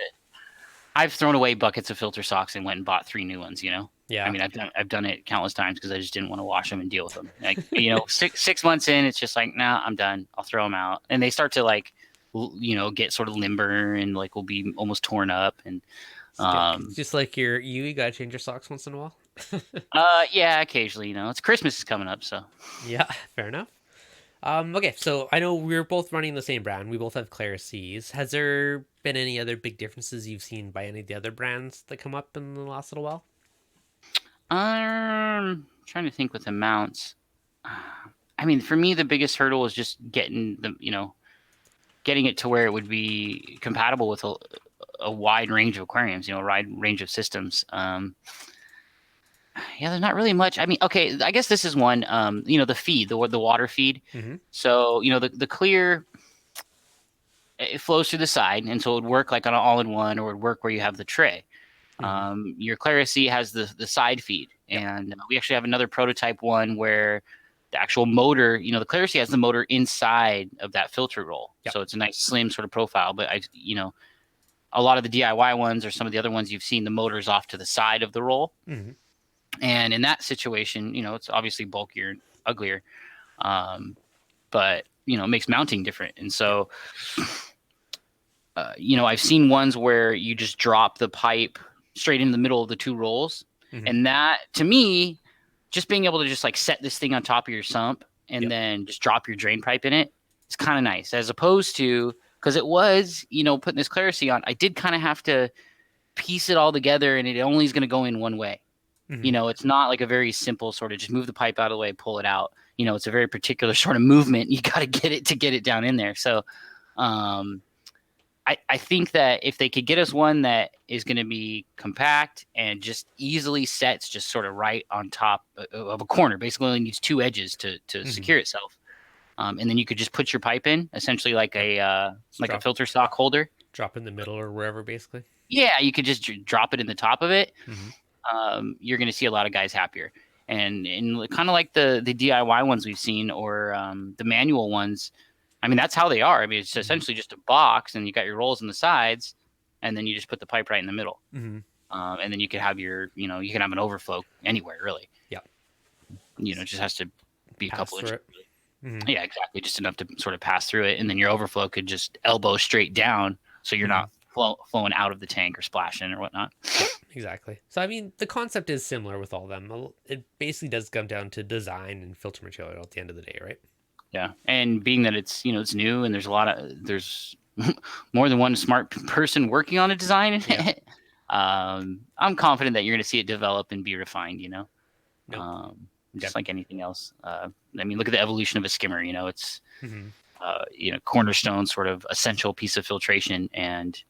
I've thrown away buckets of filter socks and went and bought 3 new ones. I Yeah. mean, I've done it countless times because I just didn't want to wash them and deal with them. Like, 6 months in, it's just like, nah, I'm done. I'll throw them out, and they start to like, get sort of limber and like will be almost torn up. And It's um, just like you gotta change your socks once in a while. yeah, occasionally, it's Christmas is coming up, so. Yeah, fair enough. Okay, so I know we're both running the same brand. We both have Clara C's. Has there been any other big differences you've seen by any of the other brands that come up in the last little while? Trying to think with amounts. I mean, for me, the biggest hurdle is just getting it to where it would be compatible with a wide range of aquariums, a wide range of systems. Yeah, there's not really much. I mean, okay, I guess this is one. The feed, the water feed. Mm-hmm. So the clear, it flows through the side, and so it would work like on an all-in-one, or it would work where you have the tray. Mm-hmm. Your Clara C has the side feed, Yep. and we actually have another prototype one where the actual motor, the Clara C has the motor inside of that filter roll, Yep. so it's a nice slim sort of profile. But a lot of the DIY ones or some of the other ones you've seen, the motor's off to the side of the roll, Mm-hmm. and in that situation, it's obviously bulkier and uglier, but it makes mounting different, and Yep. so. I've seen ones where you just drop the pipe straight in the middle of the two rolls. Mm-hmm. And that, to me, just being able to just like set this thing on top of your sump and Yep. then just drop your drain pipe in it, it's kind of nice. As opposed to, because it was, putting this Clarisy on, I did kind of have to piece it all together and it only is going to go in one way. Mm-hmm. It's not like a very simple sort of just move the pipe out of the way, pull it out. It's a very particular sort of movement. You got to get it down in there. So, um, I think that if they could get us one that is going to be compact and just easily sets just sort of right on top of a corner, basically only needs two edges to Mm-hmm. secure itself, and then you could just put your pipe in, essentially like a Drop filter sock holder. drop in the middle or wherever, basically. Yeah, you could just drop it in the top of it. Mm-hmm. You're going to see a lot of guys happier, and kind of like the DIY ones we've seen or the manual ones. I mean, that's how they are. I mean, it's Mm-hmm. essentially just a box, and you got your rolls on the sides, and then you just put the pipe right in the middle, Mm-hmm. and then you could have you can have an overflow anywhere really. Yeah. It just has to be a Pass couple through inches. it. Mm-hmm. Yeah, exactly, just enough to sort of pass through it, and then your overflow could just elbow straight down, so you're Mm-hmm. not flowing out of the tank or splashing or whatnot. Yep, exactly. So I mean, the concept is similar with all of them. It basically does come down to design and filter material at the end of the day, right? Yeah, and being that it's new and there's more than one smart person working on a design. Yeah. I'm confident that you're going to see it develop and be refined. Nope. Just like anything else. I mean, look at the evolution of a skimmer. It's Mm-hmm. cornerstone sort of essential piece of filtration, and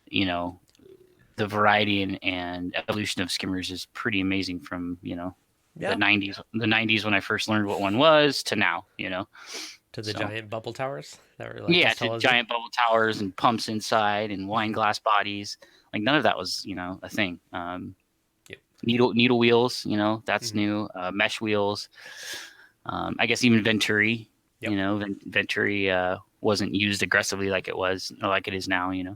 the variety and evolution of skimmers is pretty amazing from Yeah. the 90s when I first learned what one was to now. To the So. giant bubble towers that were like Yeah, as tall to as you. giant bubble towers and pumps inside and wine Mm-hmm. glass bodies. Like none of that was, a thing. Yep. Needle wheels, that's Mm-hmm. new. Mesh wheels. I guess even Venturi, Yep. Venturi wasn't used aggressively like it was or like it is now. Mm-hmm.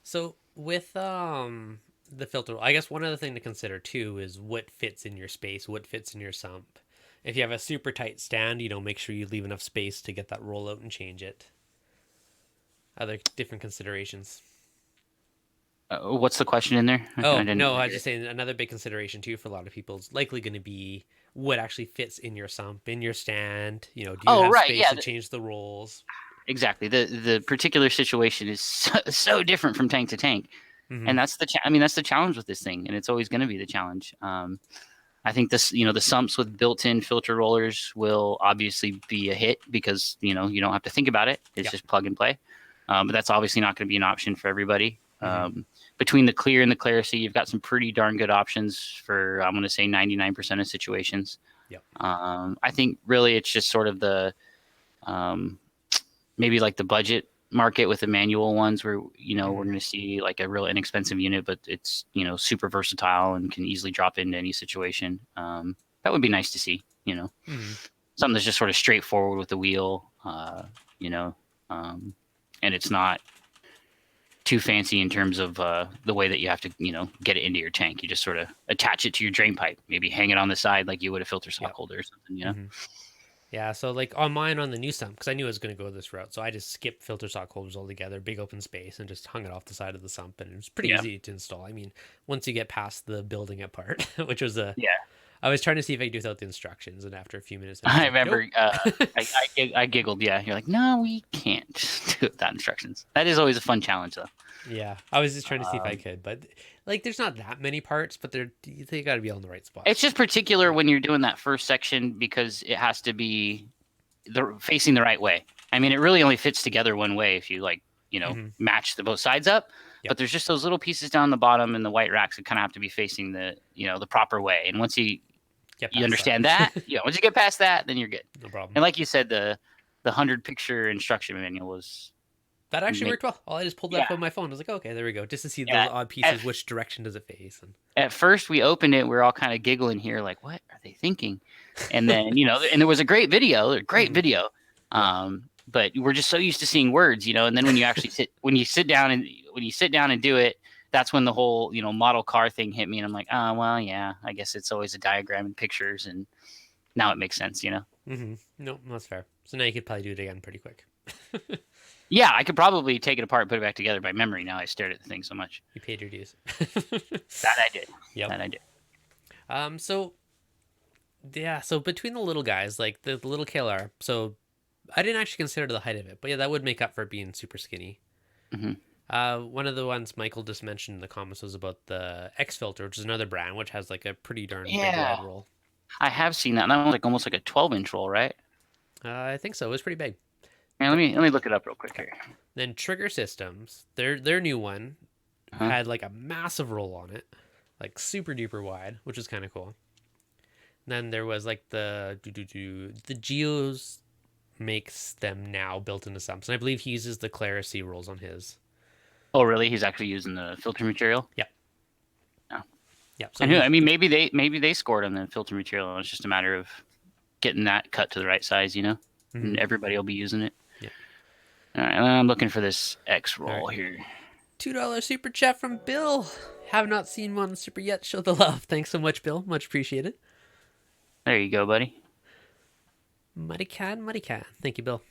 So with the filter, I guess one other thing to consider too is what fits in your space, what fits in your sump. If you have a super tight stand, make sure you leave enough space to get that roll out and change it. Other different considerations. What's the question in there? Oh, I didn't. no, I was just saying another big consideration too for a lot of people is likely going to be what actually fits in your sump, in your stand. Do you Oh, have right. space Yeah. to change the rolls? exactly. The particular situation is so different from tank to tank, Hmm. and that's I mean, that's the challenge with this thing, and it's always going to be the challenge. I think this, the sumps with built-in filter rollers will obviously be a hit because, you don't have to think about it. It's Yep. just plug and play. But that's obviously not going to be an option for everybody. Hmm. Between the clear and the Clarity, you've got some pretty darn good options for, I'm going to say 99% of situations. Yep. I think really it's just sort of um, maybe like the budget market with the manual ones where we're Hmm. going to see like a real inexpensive unit, but it's super versatile and can easily drop into any situation. That would be nice to see. Hmm. Something that's just sort of straightforward with the wheel. You know, um, and it's not too fancy in terms of the way that you have to get it into your tank. You just sort of attach it to your drain pipe, maybe hang it on the side like you would a filter sock Yep. holder or something. Hmm. Yeah, so like on mine on the new sump, because I knew I was going to go this route, so I just skipped filter sock holders altogether, big open space, and just hung it off the side of the sump, and it was pretty Yeah, easy to install. I mean, once you get past the building it part, which was yeah. I was trying to see if I could do without the instructions, and after a few minutes, I was I like, nope. remember I giggled. Yeah, you're like, no, we can't do it without instructions. That is always a fun challenge, though. Yeah, I was just trying to see if I Um, could, but like, there's not that many parts, but they got to be all in the right it's spots. just particular Yeah. when you're doing that first section because it has to be facing the right way. I mean, it really only fits together one way if you Hmm. match the both sides up. Yep. But there's just those little pieces down the bottom and the white racks that kind of have to be facing the proper way. And once Get you past understand that, that. once you get past that, then you're good. No problem. And like you said, the 100 picture instruction manual was That actually make worked well. All I just pulled that yeah, up on my phone. I was like, okay, there we go. Just to see yeah. those odd At, pieces, which direction does it face? And at first we opened it, we are all kind of giggling here, like, what are they thinking? And then and there was a great Mhm. video. Yep. But we're just so used to seeing words, and then when you actually sit down and do it, that's when the whole model car thing hit me, and I'm like, oh well, yeah, I guess it's always a diagram and pictures, and now it makes sense. No, that's fair. So now you could probably do it again pretty quick. Yeah, I could probably take it apart and put it back together by memory. Now I stared at the thing so much. You paid your dues. That I did. Yep. That I did. So yeah, so between the little guys, like the little KLR, so I didn't actually consider the height of it, but yeah, that would make up for it being super skinny. Hmm. One of the ones Michael just mentioned in the comments was about the X Filter, which is another brand, which has like a pretty darn big Yeah, wide roll. I have seen that. And that one's like almost like a 12-inch roll, right? I think so. It was pretty big. And let me look it up real quick Okay. here. Then Trigger Systems, their new one Huh? had like a massive roll on it, like super duper wide, which is kind of cool. Then there was like the Geos makes them now built into sumps, and I believe he uses the Clarity rolls on his. Oh, really? He's actually using the filter material. Yep. Yeah. Yep. So And who? I he. mean, maybe they scored on the filter material. And it's just a matter of getting that cut to the right size. Mhm. And everybody will be using it. Yeah. All right, I'm looking for this X All right. roll here. $2 super chat from Bill. Have not seen one super yet. Show the love. Thanks so much, Bill. Much appreciated. There you go, buddy. Muddy cat, muddy cat. Thank you, Bill.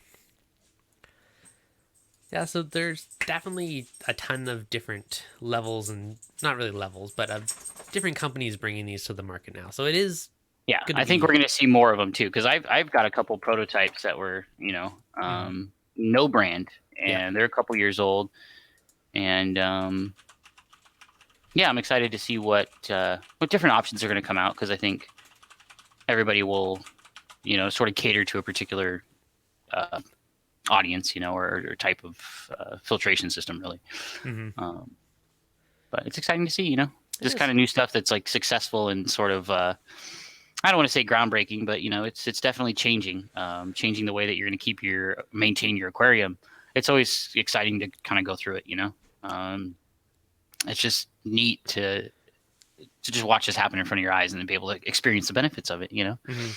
Yeah, so there's definitely a ton of different levels and not really levels, but different companies bringing these to the market now. So it is Yeah, going to I think be. we're gonna see more of them too, because I've got a couple prototypes that were Mhm. no brand, Yeah. and they're a couple years old, and yeah, I'm excited to see what different options are gonna come out because I think everybody will sort of cater to a particular uh, audience, or type of filtration system, really. Hmm. Um, but it's exciting to see, It this is. kind of new stuff that's like successful and sort of I don't want to say groundbreaking, but it's definitely changing the way that you're going to maintain your aquarium. It's always exciting to kind of go through it. It's just neat to just watch this happen in front of your eyes and then be able to experience the benefits of it. Hmm.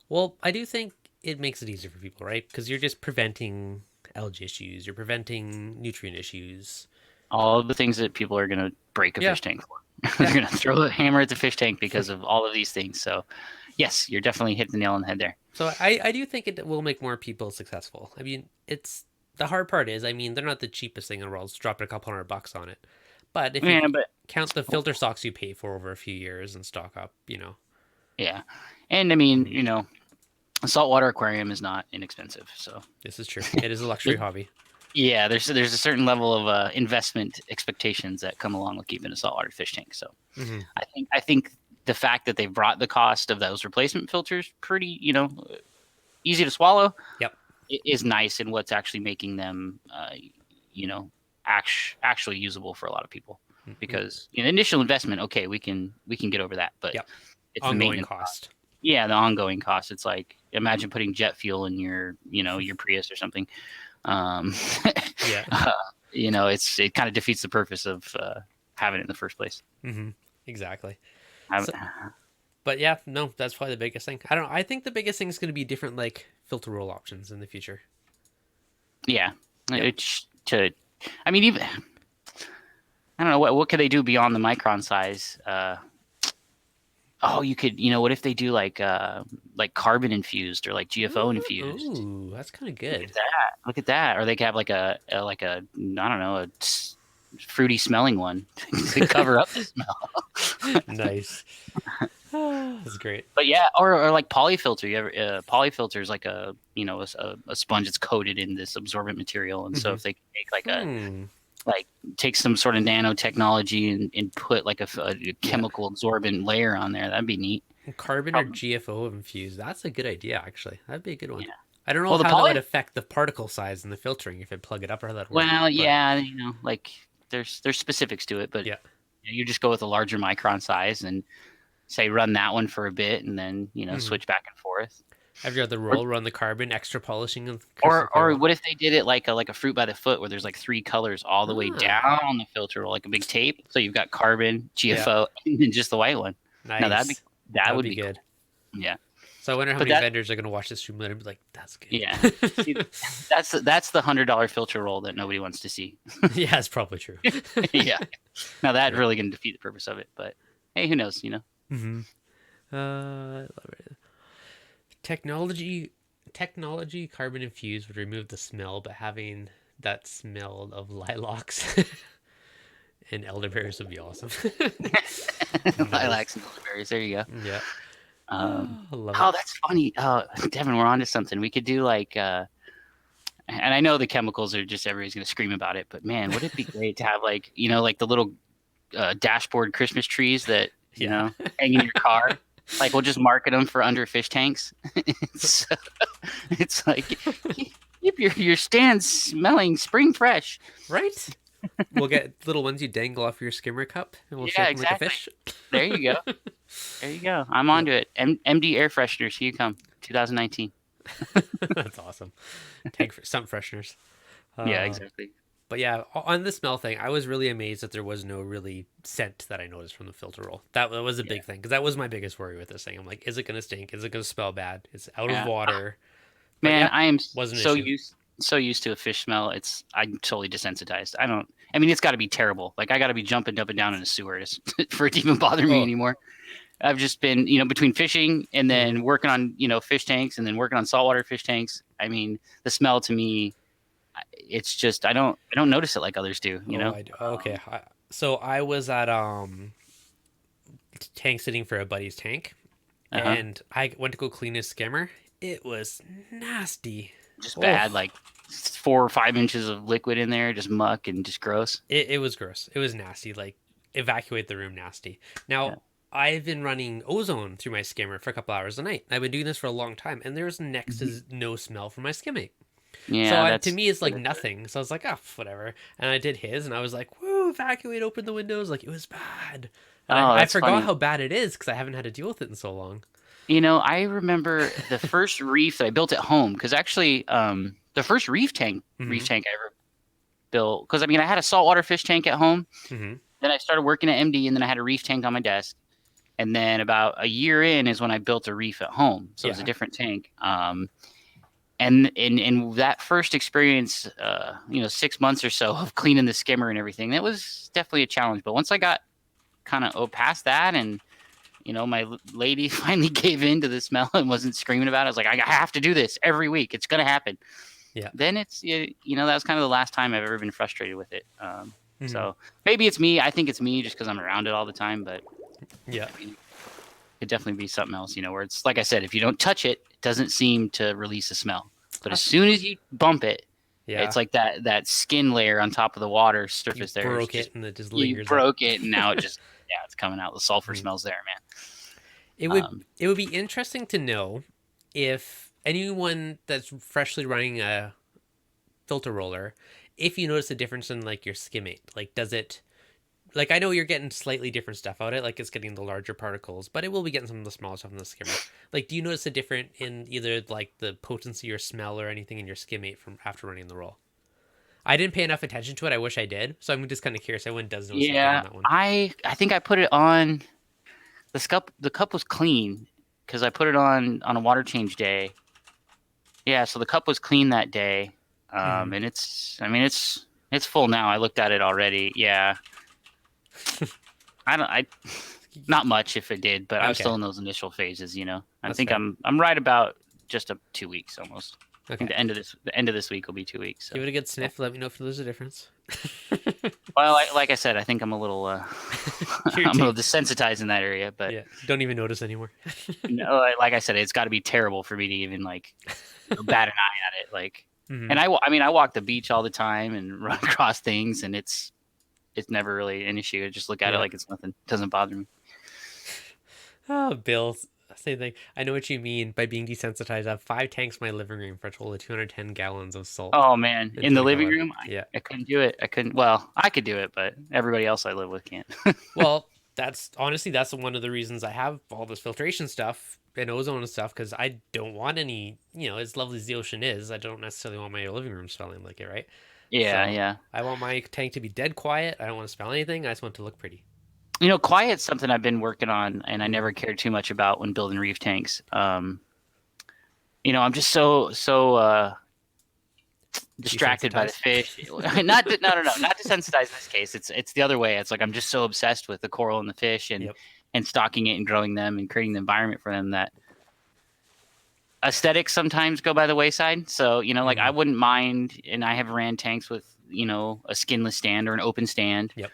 Well, I do think it makes it easier for people, right? Because you're just preventing algae issues, you're preventing nutrient issues. All of the things that people are going to break a Yeah. fish tank for. They're Yeah. going to throw a hammer at the fish tank because of all of these things. So, yes, you're definitely hitting the nail on the head there. So I do think it will make more people successful. I mean, it's the hard part is, I mean, they're not the cheapest thing in the world. Just drop a couple $100 on it. But if you Yeah, but count the filter stocks you pay for over a few years and stock up, yeah. And I mean, Mhm. A saltwater aquarium is not inexpensive. So This is true. It is a luxury hobby. yeah, there's a certain level of investment expectations that come along with keeping a saltwater fish tank. So Mm-hmm. I think the fact that they've brought the cost of those replacement filters pretty, easy to swallow Yep. is nice, and what's actually making them, you know, actually usable for a lot of people. Mm-hmm. Because initial investment, okay, we can get over that, but Yep. it's the Ongoing maintenance cost. Yeah, the ongoing cost. It's like imagine putting jet fuel in your Prius or something. Um, Yeah. it kind of defeats the purpose of having it in the first place. Mm-hmm. Exactly. I, So, but yeah, no, that's probably the biggest thing. I don't know. I think the biggest thing is going to be different like filter roll options in the future. yeah, Yep. it's to. I mean, even I don't know what could they do beyond the micron size. Oh, you could. What if they do like carbon infused or like GFO infused? Ooh, that's kind of Look at good. that. Look at that. Or they could have like a I don't know, fruity smelling one to cover up the smell. Nice. That's great. But yeah, or like polyfilter. You ever polyfilter is like a sponge that's coated in this absorbent material, and so Mm-hmm. if they can make like a Hmm. like take some sort of nanotechnology and put like a Yeah. chemical absorbent layer on there, that'd be neat. Carbon or Prob- GFO infused. That's a good idea, actually. That'd be a good one. yeah. I don't know Well, the how that would poly. affect the particle size and the filtering if it plug it up or how that work. Well, But yeah, like there's specifics to it, but yeah. you just go with a larger micron size and say run that one for a bit, and then Mm-hmm. switch back and forth. Every other Or roll, run the carbon, extra polishing and crystal or clear one. what if they did it like a fruit by the foot, where there's like three colors all the way Ah, down the filter roll, like a big tape. So you've got carbon, yeah. GFO, and then just the white one. Now Nice. that That would would be be cool. good. Yeah, So I wonder how but many that vendors are going to watch this stream later and be like, that's yeah. See, good. that's the $100 filter roll that nobody wants to see. Yeah, it's probably true. Yeah. Now that Yeah. really going to defeat the purpose of it, but hey, who knows? Mm-hmm. I love it. Technology carbon infused would remove the smell, but having that smell of lilacs and elderberries would be awesome. Nice. Lilacs and elderberries. There you go. Yeah. Um, I love it. oh, that's funny. Oh, Devin, we're on to something. We could do like, and I know the chemicals are just everybody's going to scream about it, but man, would it be great to have like the little dashboard Christmas trees that, Yeah. hang in your car? Like we'll just market them for under fish tanks. it's, it's like keep your stand smelling spring fresh. Right? We'll get little ones you dangle off your skimmer cup and we'll Yeah, shake them exactly. like a fish. There you go. There you go. I'm Yep. onto it. MD air fresheners. Here you come. 2019. That's awesome. Tank for some fresheners. Yeah, Uh, exactly. But yeah, on the smell thing, I was really amazed that there was no really scent that I noticed from the filter roll. That was a Yeah. big thing because that was my biggest worry with this thing. I'm like, is it going to stink? Is it going to smell bad? It's out of Yeah. water. But Man, yeah, I am wasn't an so issue. used to a fish smell. I'm totally desensitized. I mean, it's got to be terrible. Like I got to be jumping up and down in a sewer for it to even bother me Oh, anymore. I've just been, between fishing and then working on, fish tanks and then working on saltwater fish tanks. I mean, the smell to me, it's just I don't notice it like others do. oh, I do. Okay, so I was at tank sitting for a buddy's tank, Uh-huh. and I went to go clean his skimmer. It was nasty. Just bad, Oh, like 4 or 5 inches of liquid in there, just muck and just gross. it was gross. It was nasty. Like evacuate the room nasty. Yeah. Now I've been running ozone through my skimmer for a couple hours a night. I've been doing this for a long time, and there's next to no smell from my skimming. Yeah, So to that's me, it's like nothing. So I was like, oh, whatever. And I did his, and I was like, whoa, evacuate, open the windows. Like, it was bad. And oh, I that's forgot funny. how bad it is because I haven't had to deal with it in so long. I remember the first reef that I built at home because actually, the first reef tank I ever built, because I mean I had a saltwater fish tank at home. Mm-hmm. Then I started working at MD, and then I had a reef tank on my desk. And then about a year in is when I built a reef at home, so it was a Yeah. different tank. And in that first experience, 6 months or so of cleaning the skimmer and everything, that was definitely a challenge. But once I got kind of past that, and my lady finally gave in to the smell and wasn't screaming about it. I was like, I have to do this every week. It's gonna happen. Yeah. Then that was kind of the last time I've ever been frustrated with it. Mhm. So maybe it's me. I think it's me just because I'm around it all the time. But Yeah. I mean, could definitely be something else, where it's like I said, if you don't touch it, it doesn't seem to release a smell. But as soon as you bump it, Yeah. it's like that skin layer on top of the water You surface there is broke just it and it just you lingers up. broke it, and now it just it's coming out. The sulfur Mhm. smells there, It man. would it would be interesting to know if anyone that's freshly running a filter roller, if you notice a difference in like your skimmate. Like does it like I know you're getting slightly different stuff out of it, like it's getting the larger particles, but it will be getting some of the smaller stuff in the skimmer. Like do you notice a different in either like the potency or smell or anything in your skimmate from after running the roll? I didn't pay enough attention to it. I wish I did. So I'm just kind of curious. Everyone does notice anything on Yeah, that one. I think I put it on the cup was clean because I put it on a water change day. Yeah, so the cup was clean that day. Mm-hmm. And it's full now. I looked at it already. Yeah. I not much if it did, but I'm Okay, still in those initial phases. I that's think fair. I'm right about just 2 weeks almost. I think Okay, the end of this week will be 2 weeks. So. give it a good Yeah. sniff. Let me know if there's a difference. Well, like I said, I think I'm a little Your I'm a little tank. desensitized in that area, but Yeah, don't even notice anymore. no, like I said, it's got to be terrible for me to even like bat an eye at it. Like, Mm-hmm. and I walk the beach all the time and run across things, and it's never really an issue. I just look at it Yeah. like it's nothing. It doesn't bother me. Oh, Bill, same thing. I know what you mean by being desensitized. I have 5 tanks in my living room for a total of 210 gallons of salt Oh man, and in the 25 living water. room, Yeah. I couldn't do it. I couldn't. Well, I could do it, but everybody else I live with can't. Well, that's honestly that's one of the reasons I have all this filtration stuff and ozone and stuff because I don't want any. As lovely as the ocean is, I don't necessarily want my living room smelling like it, right? Yeah, So yeah. I want my tank to be dead quiet. I don't want to smell anything. I just want it to look pretty. Quiet's something I've been working on, and I Mm-hmm. never cared too much about when building reef tanks. I'm just so distracted by the Desensitized. fish. Not no, not desensitized in this case. It's the other way. It's like I'm just so obsessed with the coral and the fish Yep. and stocking it and growing them and creating the environment for them that aesthetics sometimes go by the wayside. So, like Mm-hmm. I wouldn't mind, and I have ran tanks with, a skinless stand or an open stand. Yep.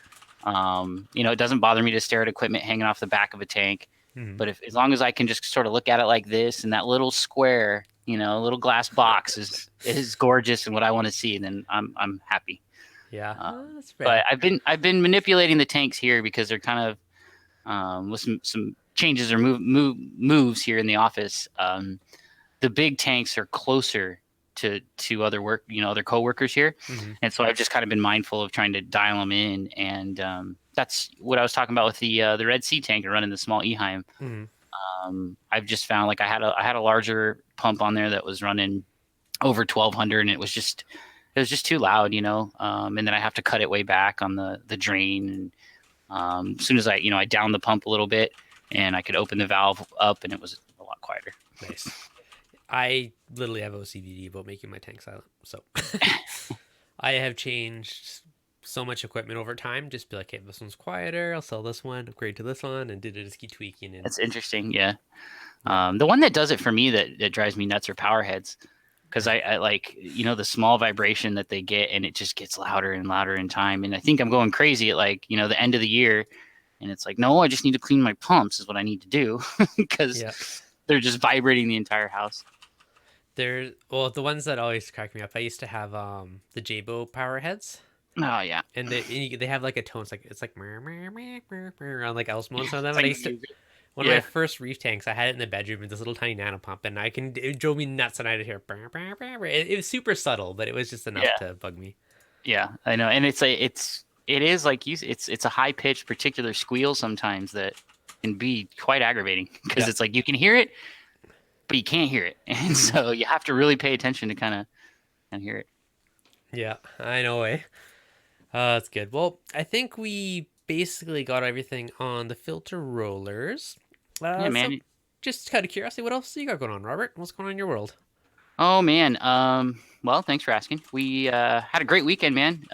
It doesn't bother me to stare at equipment hanging off the back of a tank. Mm-hmm. But if as long as I can just sort of look at it like this and that little square, little glass box is gorgeous and what I want to see, then I'm happy. Yeah, Um, that's but fair. I've been manipulating the tanks here because they're kind of with some changes or moves here in the office. The big tanks are closer to other coworkers here, Mm-hmm. and so I've just kind of been mindful of trying to dial them in, and that's what I was talking about with the Red Sea tank and running the small Eheim. Mm-hmm. I've just found like I had a larger pump on there that was running over 1200, and it was just too loud. And then I have to cut it way back on the drain, and as soon as I downed the pump a little bit, and I could open the valve up, and it was a lot quieter. Nice. I literally have OCD about making my tank silent, so I have changed so much equipment over time. Just be like, hey, this one's quieter. I'll sell this one, upgrade to this one, and did it just keep tweaking and That's interesting. Yeah. yeah. The one that does it for me that drives me nuts are power heads, because I like the small vibration that they get, and it just gets louder and louder in time. And I think I'm going crazy at like the end of the year, and it's like, no, I just need to clean my pumps is what I need to do because Yeah. they're just vibrating the entire house. Well, the ones that always crack me up. I used to have the Jabo power heads, Oh yeah, and they have like a tone. It's like meh, meh, meh, meh, meh, on like Elmo and some of them. it's And like I used to music. one of my Yeah, first reef tanks. I had it in the bedroom with this little tiny nano pump, and it drove me nuts. And I would hear it was super subtle, but it was just enough yeah, to bug me. yeah. I know, and it is like it's a high pitched particular squeal sometimes that can be quite aggravating because Yeah. it's like you can hear it, but you can't hear it, and so you have to really pay attention to kind of hear it. Yeah, I know. That's good. Well, I think we basically got everything on the filter rollers. Yeah, So man. just kind of curiosity, what else do you got going on, Robert? What's going on in your world? Oh man. Well, thanks for asking. We had a great weekend, man.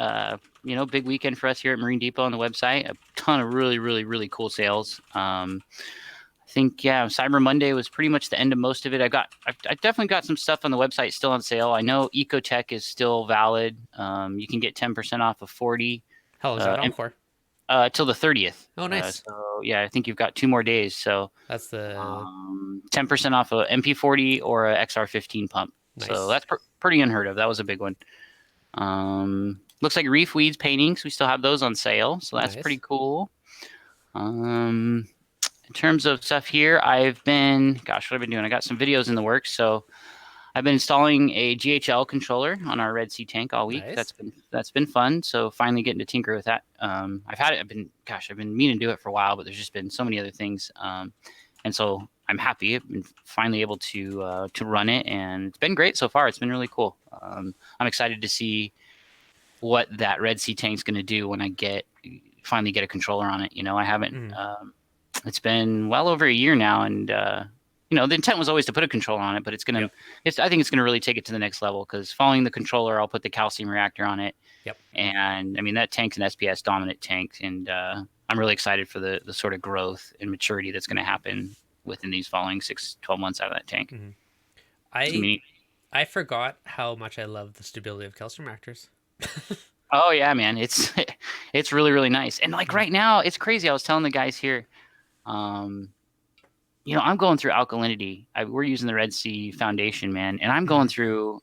Big weekend for us here at Marine Depot on the website. A ton of really, really, really cool sales. I think Cyber Monday was pretty much the end of most of it. I definitely got some stuff on the website still on sale. I know Ecotech is still valid. You can get 10% off of 40. How long is Uh, that on em- for? till the 30th. Oh, nice. So yeah, I think you've got 2 more days. So That's the 10% off a MP40 or a XR15 pump. So nice. that's pretty unheard of. That was a big one. Looks like ReefDudes paintings. We still have those on sale, so that's pretty Nice. cool. In terms of stuff here, gosh, what I've been doing. I got some videos in the works. So I've been installing a GHL controller on our Red Sea tank all week. Nice. That's been fun. So finally getting to tinker with that. I've been meaning to do it for a while, but there's just been so many other things. And so I'm happy. I've been finally able to run it, and it's been great so far. It's been really cool. I'm excited to see what that Red Sea tank's going to do when I finally get a controller on it. I haven't. It's been well over a year now, and the intent was always to put a controller on it, but I think it's gonna really take it to the next level, because following the controller, I'll put the calcium reactor on it. Yep. And I mean, that tank's an SPS dominant tank, and I'm really excited for the sort of growth and maturity that's going to happen within these following 6-12 months out of that tank. I forgot how much I love the stability of calcium reactors. Oh yeah, man, it's really, really nice. And like right now, it's crazy. I was telling the guys here, I'm going through alkalinity. We're using the Red Sea Foundation, man, and I'm going through.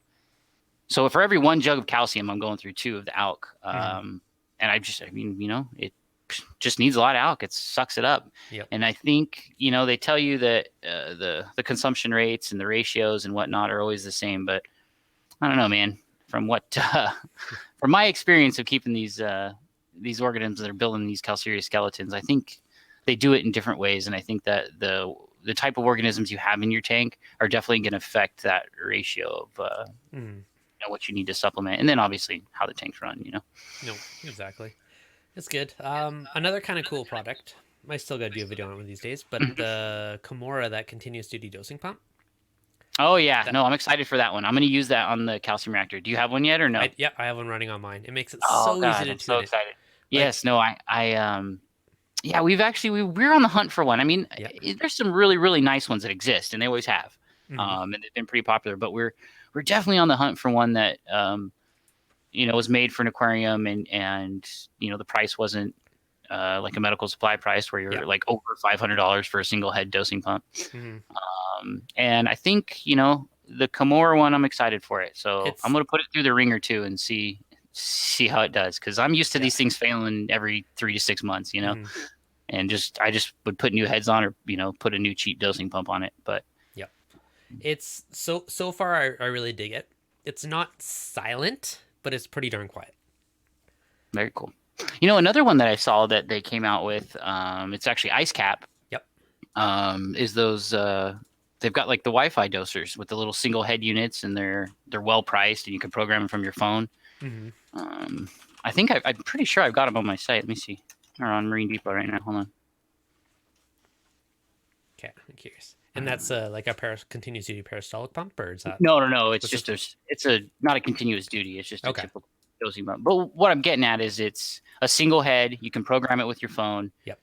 So for every 1 jug of calcium, I'm going through 2 of the alk. And it just needs a lot of alk. It sucks it up. Yep. And I think, they tell you that the consumption rates and the ratios and whatnot are always the same, but I don't know, man. From my experience of keeping these organisms that are building these calcareous skeletons, I think they do it in different ways, and I think that the type of organisms you have in your tank are definitely going to affect that ratio of what you need to supplement, and then obviously how the tanks run. No, exactly. It's good. Another kind of cool product. I still got to do a video on it one of these days, but the Kimura, that continuous duty dosing pump. Oh yeah, no, I'm excited for that one. I'm going to use that on the calcium reactor. Do you have one yet or no? I have one running on mine. It makes it so easy to tune I'm so excited. Like, yes, no, yeah, we're on the hunt for one. I mean, there's some really, really nice ones that exist, and they always have, and they've been pretty popular. But we're definitely on the hunt for one that was made for an aquarium, and the price wasn't like a medical supply price where you're like over $500 for a single head dosing pump. And I think the Kimura one, I'm excited for it. So I'm going to put it through the ringer too and see how it does, because I'm used to these things failing every 3 to 6 months, and I just would put new heads on, or put a new cheap dosing pump on it. But it's so far I really dig it. It's not silent, but it's pretty darn quiet. Very cool. Another one that I saw that they came out with, it's actually Ice Cap. Is those they've got like the Wi-Fi dosers with the little single head units, and they're well priced, and you can program them from your phone. I think I'm pretty sure I've got them on my site. Let me see. They're on Marine Depot right now. Hold on. Okay, I'm curious. And that's like a continuous duty peristaltic pump, or is that? No. It's just it's not a continuous duty. It's just a typical dosing pump. But what I'm getting at is it's a single head. You can program it with your phone. Yep.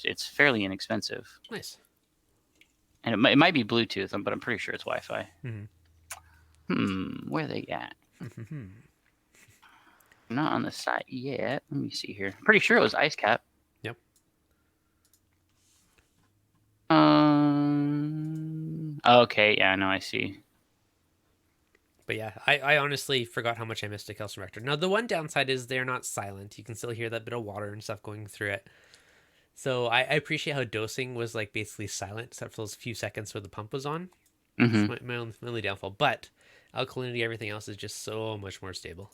It's fairly inexpensive. Nice. And it might be Bluetooth, but I'm pretty sure it's Wi-Fi. Where are they at? Not on the site yet. Let me see here. I'm pretty sure it was Ice Cap. Yep. Okay. Yeah, no, I see. But yeah, I honestly forgot how much I missed a calcium reactor. Now, the one downside is they're not silent. You can still hear that bit of water and stuff going through it. So I appreciate how dosing was like basically silent, except for those few seconds where the pump was on. It's my only downfall. But alkalinity, everything else is just so much more stable.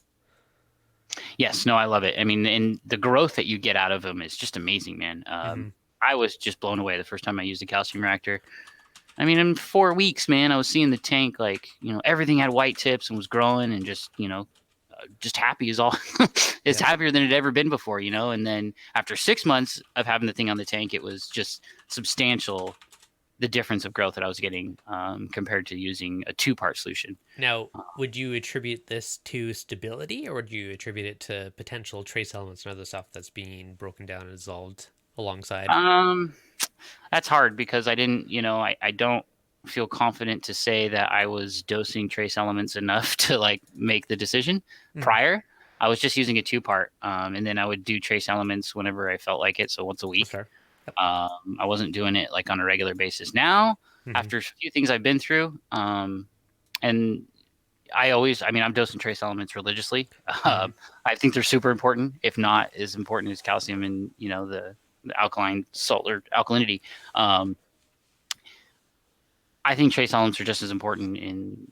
Yes, no, I love it. I mean, and the growth that you get out of them is just amazing, man. I was just blown away the first time I used a calcium reactor. I mean, in 4 weeks, man, I was seeing the tank, like, everything had white tips and was growing, and just, just happy as all. It's happier than it had ever been before, and then after 6 months of having the thing on the tank, it was just substantial, the difference of growth that I was getting compared to using a 2-part solution. Now, would you attribute this to stability, or would you attribute it to potential trace elements and other stuff that's being broken down and dissolved alongside? That's hard, because I didn't, I don't feel confident to say that I was dosing trace elements enough to like make the decision prior. I was just using a 2-part, and then I would do trace elements whenever I felt like it. So once a That's week. fair. Yep. I wasn't doing it like on a regular basis. Now, Mm-hmm. after a few things I've been through, and I mean, I'm dosing trace elements religiously. Mm-hmm. I think they're super important, if not as important as calcium and, the alkaline salt or alkalinity. Um, I think trace elements are just as important in,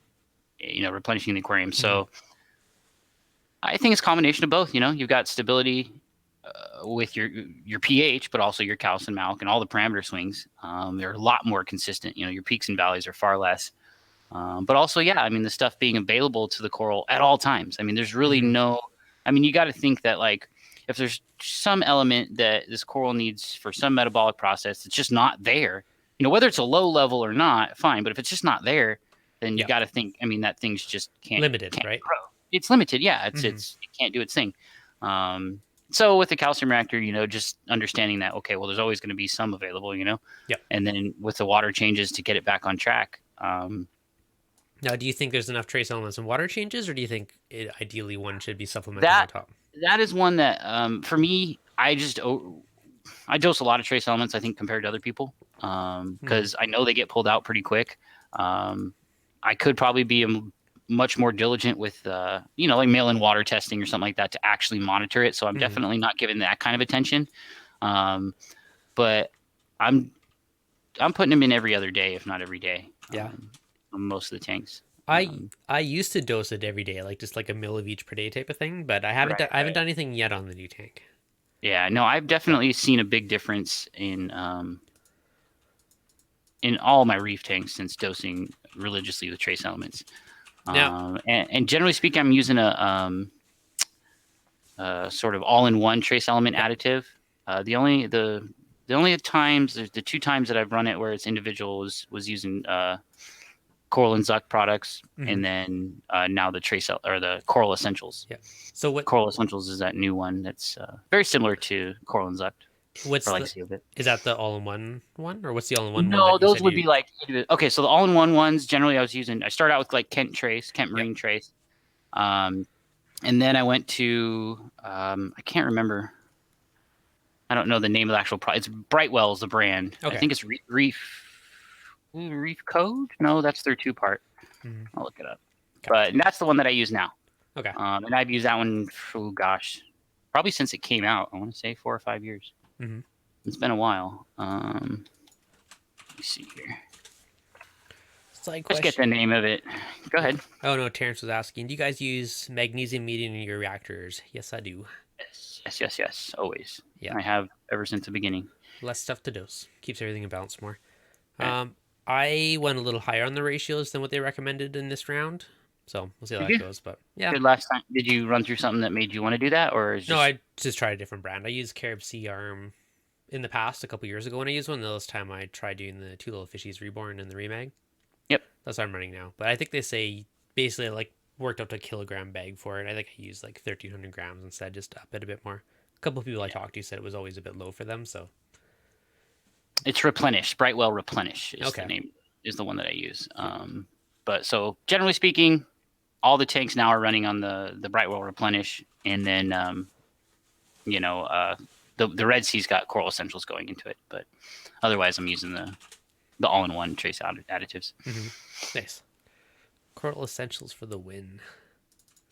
replenishing the aquarium. Mm-hmm. So I think it's a combination of both. You've got stability with your pH, but also your calcium, alk, and all the parameter swings. They're a lot more consistent. Your peaks and valleys are far less. But also, yeah, I mean, the stuff being available to the coral at all times. I mean, there's really Mm-hmm. no. I mean, you got to think that like if there's some element that this coral needs for some metabolic process, it's just not there. Whether it's a low level or not, fine. But if it's just not there, then you Yeah. got to think. I mean, that thing's just can't Limited, right? grow. It's limited. Yeah, Mm-hmm. it can't do its thing. So with the calcium reactor, just understanding that, okay, well, there's always going to be some available, Yep. and then with the water changes to get it back on track. Now, do you think there's enough trace elements and water changes, or do you think ideally one should be supplemented on That top? that is one that for me, I dose a lot of trace elements. I think compared to other people, Mm-hmm. because I know they get pulled out pretty quick. I could probably be much more diligent with like mail-in water testing or something like that to actually monitor it. So I'm Mm-hmm. definitely not giving that kind of attention. But I'm putting them in every other day, if not every day. Yeah. On most of the tanks. I I used to dose it every day, like just like a mill of each per day type of thing, but I haven't Right, I haven't right. done anything yet on the new tank. Yeah, no, I've So definitely seen a big difference in all my reef tanks since dosing religiously with trace elements. now, And generally speaking, I'm using a sort of all-in-one trace element yep. additive. The only times, there's the 2 times that I've run it where it's individual was using Coral and Zuck products, Mm-hmm. and then now the or the Coral Essentials. Yeah. So Coral Essentials is that new one that's very similar to Coral and Zuck what's for the legacy of it. is that the all-in-one one, or what's the all-in-one one No, that you those said would you? be like okay. So the all-in-one ones generally I start out with like Kent Yep. Marine Trace, um, and then I went to I can't remember. I don't know the name of the actual product. It's Brightwell is the brand. I Okay. think it's Reef Code. No, that's their 2-part. Mm-hmm. I'll look it up. Okay. But that's the one that I use now. Okay. And I've used that one. Oh gosh, probably since it came out. I want to say 4 or 5 years. Mm-hmm. It's been a while. Let me see here. Side Let's get question. the name of it. Go ahead. Oh no, Terrence was asking, do you guys use magnesium medium in your reactors? Yes, I do. Yes. Always. Yeah. I have ever since the beginning. Less stuff to dose. Keeps everything in balance more. Right. I went a little higher on the ratios than what they recommended in this round. So we'll see how Did that you? goes. But yeah. Good last time. Did you run through something that made you want to do that, or is No, just I just tried a different brand. I used Carib Sea Arm in the past, a couple years ago when I used one. The last time I tried doing the Two Little Fishies Reborn and the Remag. Yep. That's what I'm running now. But I think they say basically like worked out to a kilogram bag for it. I think I used like 1,300 grams instead, just up it a bit more. A couple of people I talked to said it was always a bit low for them. So it's Replenish. Brightwell Replenish is okay. the name. Is the one that I use. But so generally speaking, all the tanks now are running on the Brightwell Replenish, and then the Red Sea's got Coral Essentials going into it, but otherwise I'm using the all-in-one trace additives. Mm-hmm. Nice. Coral Essentials for the win.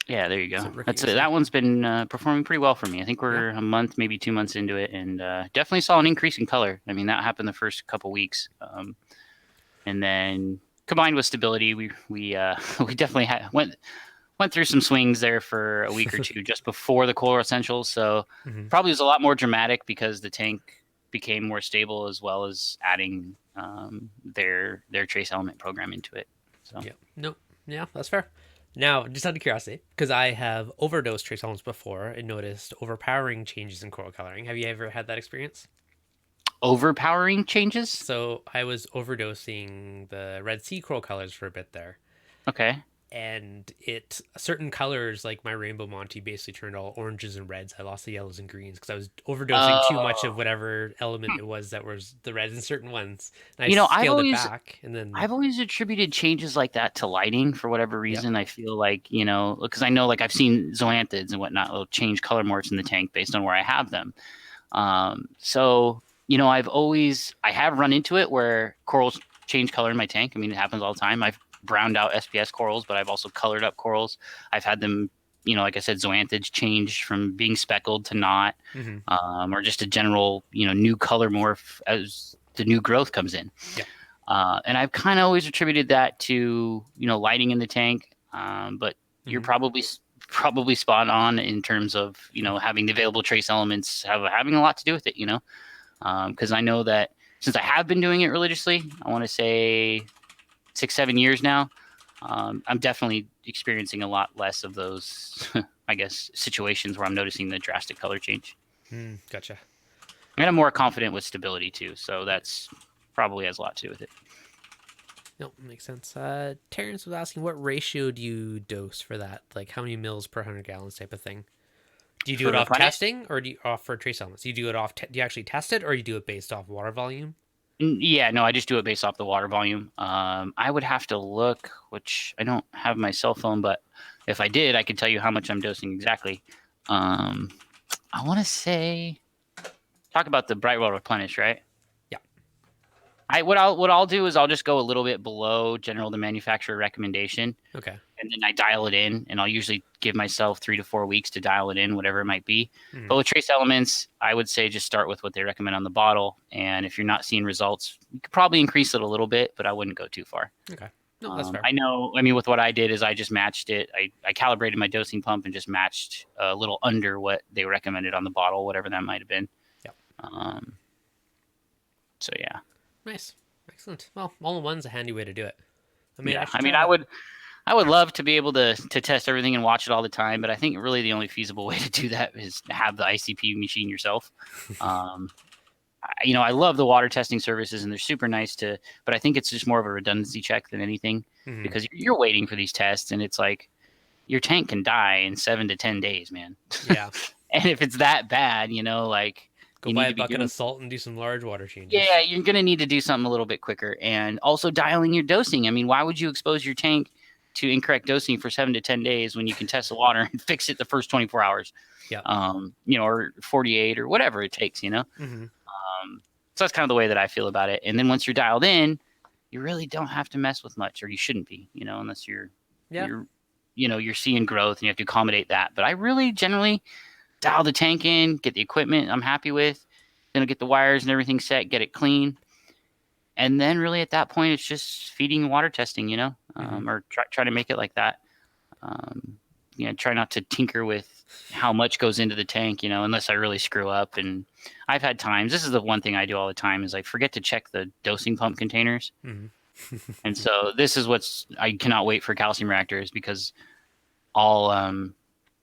Yeah, there you go. So That's it. That one's been performing pretty well for me. I think we're a month, maybe 2 months into it, and definitely saw an increase in color. I mean, that happened the first couple weeks, and then combined with stability, we definitely went through some swings there for a week or two just before the Coral Essentials. So mm-hmm. probably was a lot more dramatic because the tank became more stable, as well as adding their trace element program into it. So yeah, no, yeah, that's fair. Now, just out of curiosity, because I have overdosed trace elements before and noticed overpowering changes in coral coloring. Have you ever had that experience? overpowering changes. So I was overdosing the Red Sea coral colors for a bit there. Okay. and it certain colors like my rainbow Monty basically turned all oranges and reds. I lost the yellows and greens because I was overdosing too much of Oh, whatever element it was that was the reds in certain ones, and I you know, scaled it back, and then I've always attributed changes like that to lighting for whatever yep. reason. I feel like, you know, because I know like I've seen zoanthids and whatnot will change color morphs in the tank based on where I have them. So, you know, I have run into it where corals change color in my tank. I mean, it happens all the time. I've browned out SPS corals, but I've also colored up corals. I've had them, you know, like I said, zoanthids change from being speckled to not, Mm-hmm. or just a general, you know, new color morph as the new growth comes in. Yeah. And I've kind of always attributed that to, you know, lighting in the tank. But you're Mm-hmm. probably spot on in terms of, you know, having the available trace elements having a lot to do with it, you know, because I know that since I have been doing it religiously, I want to say 6, 7 years now, I'm definitely experiencing a lot less of those, I guess, situations where I'm noticing the drastic color change. Gotcha. And I'm more confident with stability too. So that's probably has a lot to do with it. No, makes sense. Terrence was asking, what ratio do you dose for that? Like how many mils per 100 gallons type of thing? Do you do For it off replenish, testing, or do you off for trace elements? Do you do it off? Do you actually test it, or you do it based off water volume? yeah, no, I just do it based off the water volume. I would have to look, which I don't have my cell phone, but if I did, I could tell you how much I'm dosing exactly. Um, I want to say, talk about the bright well replenish, right? Yeah. What I'll do is I'll just go a little bit below general the manufacturer recommendation, Okay. and then I dial it in, and I'll usually give myself 3 to 4 weeks to dial it in, whatever it might be. Mm-hmm. But with trace elements, I would say just start with what they recommend on the bottle, and if you're not seeing results, you could probably increase it a little bit, but I wouldn't go too far. Okay. No, that's fair. I know. I mean, with what I did is I just matched it. I calibrated my dosing pump and just matched a little under what they recommended on the bottle, whatever that might have been. Yep. Um, so yeah. Nice. Excellent. Well, all in one's a handy way to do it. I mean, I Yeah, should I mean, try that. I would love to be able to test everything and watch it all the time, but I think really the only feasible way to do that is to have the ICP machine yourself. Um, you know, I love the water testing services and they're super nice but I think it's just more of a redundancy check than anything Mm-hmm. because you're waiting for these tests and it's like your tank can die in 7 to 10 days, man. Yeah. And if it's that bad, you know, like Go you buy need a to be bucket doing of salt and do some large water changes. yeah, you're going to need to do something a little bit quicker and also dialing your dosing. I mean, why would you expose your tank to incorrect dosing for 7 to 10 days when you can test the water and fix it the first 24 hours, Yeah. you know, or 48 or whatever it takes, you know? Mm-hmm. So that's kind of the way that I feel about it. And then once you're dialed in, you really don't have to mess with much, or you shouldn't be, you know, unless Yeah. you know, you're seeing growth and you have to accommodate that. But I really generally dial the tank in, get the equipment I'm happy with, then I'll get the wires and everything set, get it clean. And then really at that point, it's just feeding and water testing, you know, Mm-hmm. or try to make it like that. You know, try not to tinker with how much goes into the tank, you know, unless I really screw up. And I've had times, this is the one thing I do all the time is I forget to check the dosing pump containers. And so this is I cannot wait for calcium reactors because I'll,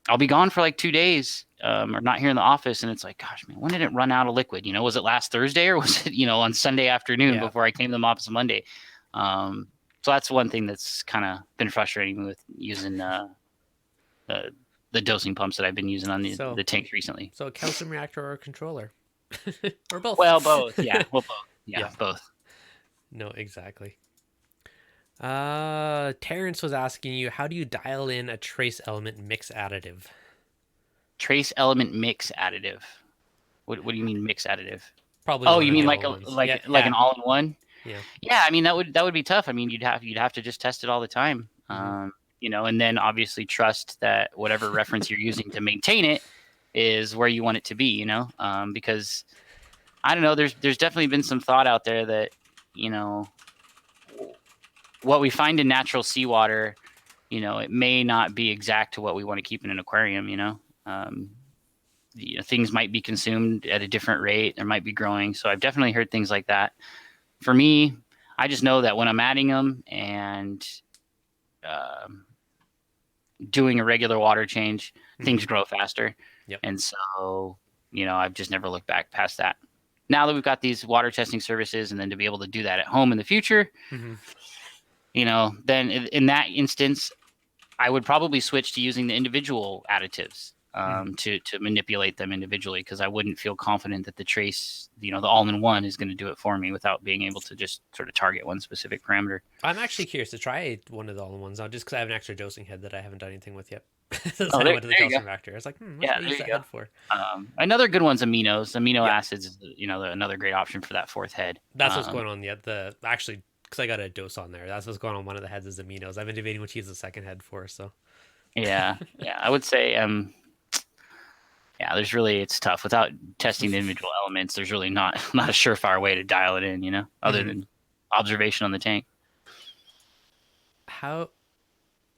I'll be gone for like 2 days, or not here in the office. And it's like, gosh, man, when did it run out of liquid? You know, was it last Thursday or was it, you know, on Sunday afternoon Yeah. before I came to the office on Monday? So that's one thing that's kind of been frustrating with using, the the dosing pumps that I've been using on So, the tanks recently. so a calcium reactor or a controller, or both. Well, both. Yeah. Well, both. Yeah, Yeah. both. No, exactly. Terrence was asking you, how do you dial in a trace element mix additive? Trace element mix additive. What do you mean mix additive? Probably Oh, one you of mean the like all ones. Yeah, like yeah, an all-in-one? yeah. Yeah, I mean that would be tough. I mean you'd have to just test it all the time. Mm-hmm. You know, and then obviously trust that whatever reference you're using to maintain it is where you want it to be. You know, because I don't know. There's definitely been some thought out there that you know what we find in natural seawater, you know, it may not be exact to what we want to keep in an aquarium. You know, things might be consumed at a different rate. There might be growing. So I've definitely heard things like that. For me, I just know that when I'm adding them and um doing a regular water change, Mm-hmm. things grow faster. Yep. And so, you know, I've just never looked back past that. Now that we've got these water testing services and then to be able to do that at home in the future, Mm-hmm. you know, then in that instance, I would probably switch to using the individual additives Mhm. to manipulate them individually, because I wouldn't feel confident that the trace, the all-in-one is going to do it for me without being able to just sort of target one specific parameter. I'm actually curious to try one of the all-in-ones now, just because I have an extra dosing head that I haven't done anything with yet. Since Oh, I went to the there you go. calcium factor, I was like, what Yeah, should I there use you that go. head for? Another good one's aminos. Amino Yep, acids is another great option for that fourth head. that's what's going on. Yeah, the actually, because I got a dose on there. That's what's going on. One of the heads is aminos. I've been debating what to use the second head for. So Yeah, I would say yeah, it's tough without testing the individual elements. There's really not not a surefire way to dial it in, other Mhm. than observation on the tank. How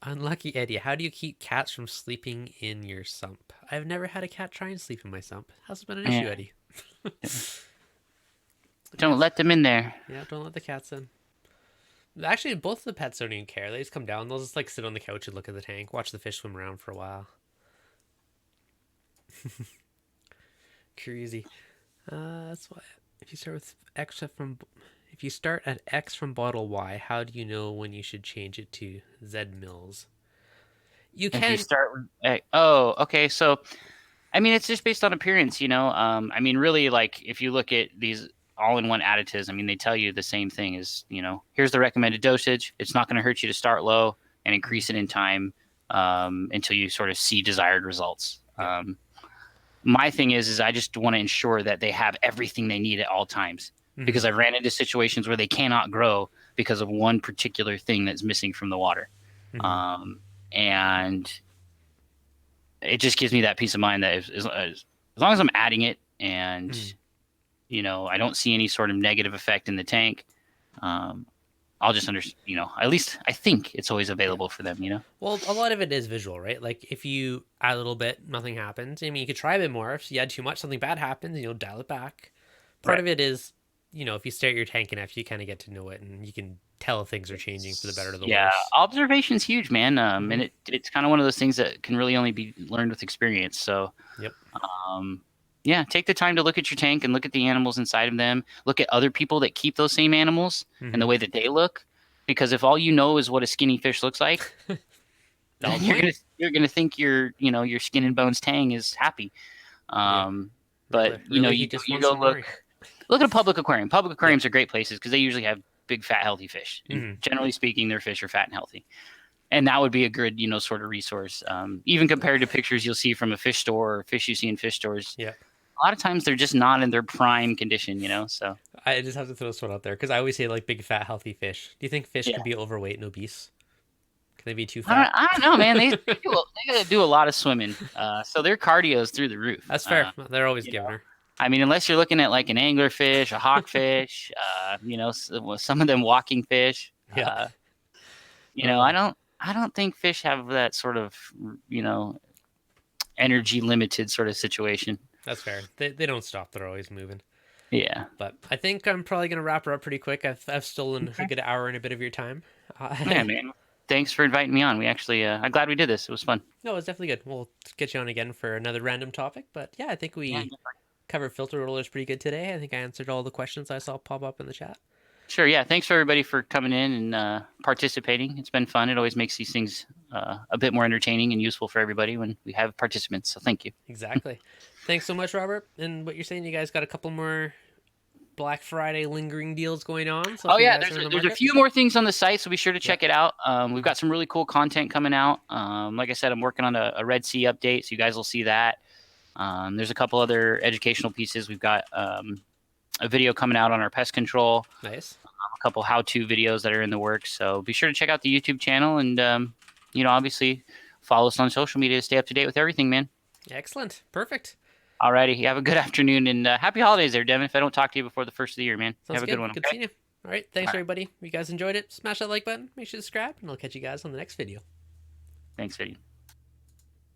unlucky Eddie, how do you keep cats from sleeping in your sump? I've never had a cat try and sleep in my sump. Hasn't been an Yeah, issue, Eddie. don't Yes. let them in there. Yeah, don't let the cats in. Actually, both of the pets don't even care. They just come down. They'll just like sit on the couch and look at the tank, watch the fish swim around for a while. Crazy. That's why if you start with X from if you start at X from bottle Y, how do you know when you should change it to Z mils? You If you can. start with, oh, okay, so I mean, it's just based on appearance. I mean, really, like if you look at these all-in-one additives, I mean, they tell you the same thing is, here's the recommended dosage. It's not going to hurt you to start low and increase it in time until you sort of see desired results. Yep. My thing is I just want to ensure that they have everything they need at all times, Mm-hmm. because I've ran into situations where they cannot grow because of one particular thing that's missing from the water. Mm-hmm. Um, and it just gives me that peace of mind that as long as I'm adding it and Mm-hmm. I don't see any sort of negative effect in the tank, um, I'll just at least I think it's always Yeah. available for them. Well, a lot of it is visual, right? Like if you add a little bit, nothing happens. I mean, you could try a bit more. If you add too much, something bad happens. Dial it back. Part Right. of it is, if you stare at your tank enough, you kind of get to know it, and you can tell if things are changing for the better or the Yeah, worse. observation's huge, man. Mm-hmm. And it's kind of one of those things that can really only be learned with experience. So, Yep. um, yeah, take the time to look at your tank and look at the animals inside of them. Look at other people that keep those same animals and the Mm-hmm. way that they look. Because if all you know is what a skinny fish looks like, then Valid you're point. gonna think your skin and bones tang is happy. Yep. Um, but Really, he you just you wants go some Murray. look at a public aquarium. Public Yep. aquariums are great places because they usually have big, fat, healthy fish. And Mm-hmm. generally speaking, their fish are fat and healthy. And that would be a good, sort of resource. Even compared to pictures you'll see from a fish store or fish you see in fish stores, Yep. a lot of times they're just not in their prime condition. So I just have to throw this one out there because I always say like big, fat, healthy fish. Do you think fish yeah, can be overweight and obese? Can they be too I don't, fat? I don't know, man. They gotta do a lot of swimming, so their cardio is through the roof. That's fair. They're always You know, giving her. I mean, unless you're looking at like an anglerfish, a hawkfish, some of them walking fish. Yeah. I Oh, don't think fish have that sort of, you know, energy limited sort of situation. that's fair. They don't stop. They're always moving. Yeah. But I think I'm probably gonna wrap her up pretty quick. I've stolen a Okay. good hour and a bit of your time. Yeah, man. Thanks for inviting me on. We actually, I'm glad we did this. It was fun. No, it's definitely good. We'll get you on again for another random topic. But yeah, I think Yeah. we covered filter rollers pretty good today. I think I answered all the questions I saw pop up in the chat. Sure. Yeah. Thanks for everybody for coming in and participating. It's been fun. It always makes these things a bit more entertaining and useful for everybody when we have participants. So thank you. Exactly. Thanks so much, Robert. And what you're saying, you guys got a couple more Black Friday lingering deals going on. So Oh if you yeah, guys are in the there's a market, few more things on the site, so be sure to yep. check it out. We've got some really cool content coming out. Like I said, I'm working on a Red Sea update, so you guys will see that. There's a couple other educational pieces. We've got a video coming out on our pest control, Nice. a couple how-to videos that are in the works. So be sure to check out the YouTube channel and obviously follow us on social media to stay up to date with everything, man. Excellent. Perfect. Alrighty, you have a good afternoon and happy holidays there, Devin. If I don't talk to you before the first of the year, man, Sounds have a good good. one. Good Okay? seeing you. All right. Thanks, All right. everybody. If you guys enjoyed it, smash that like button. Make sure to subscribe, and I'll catch you guys on the next video. Thanks, Eddie.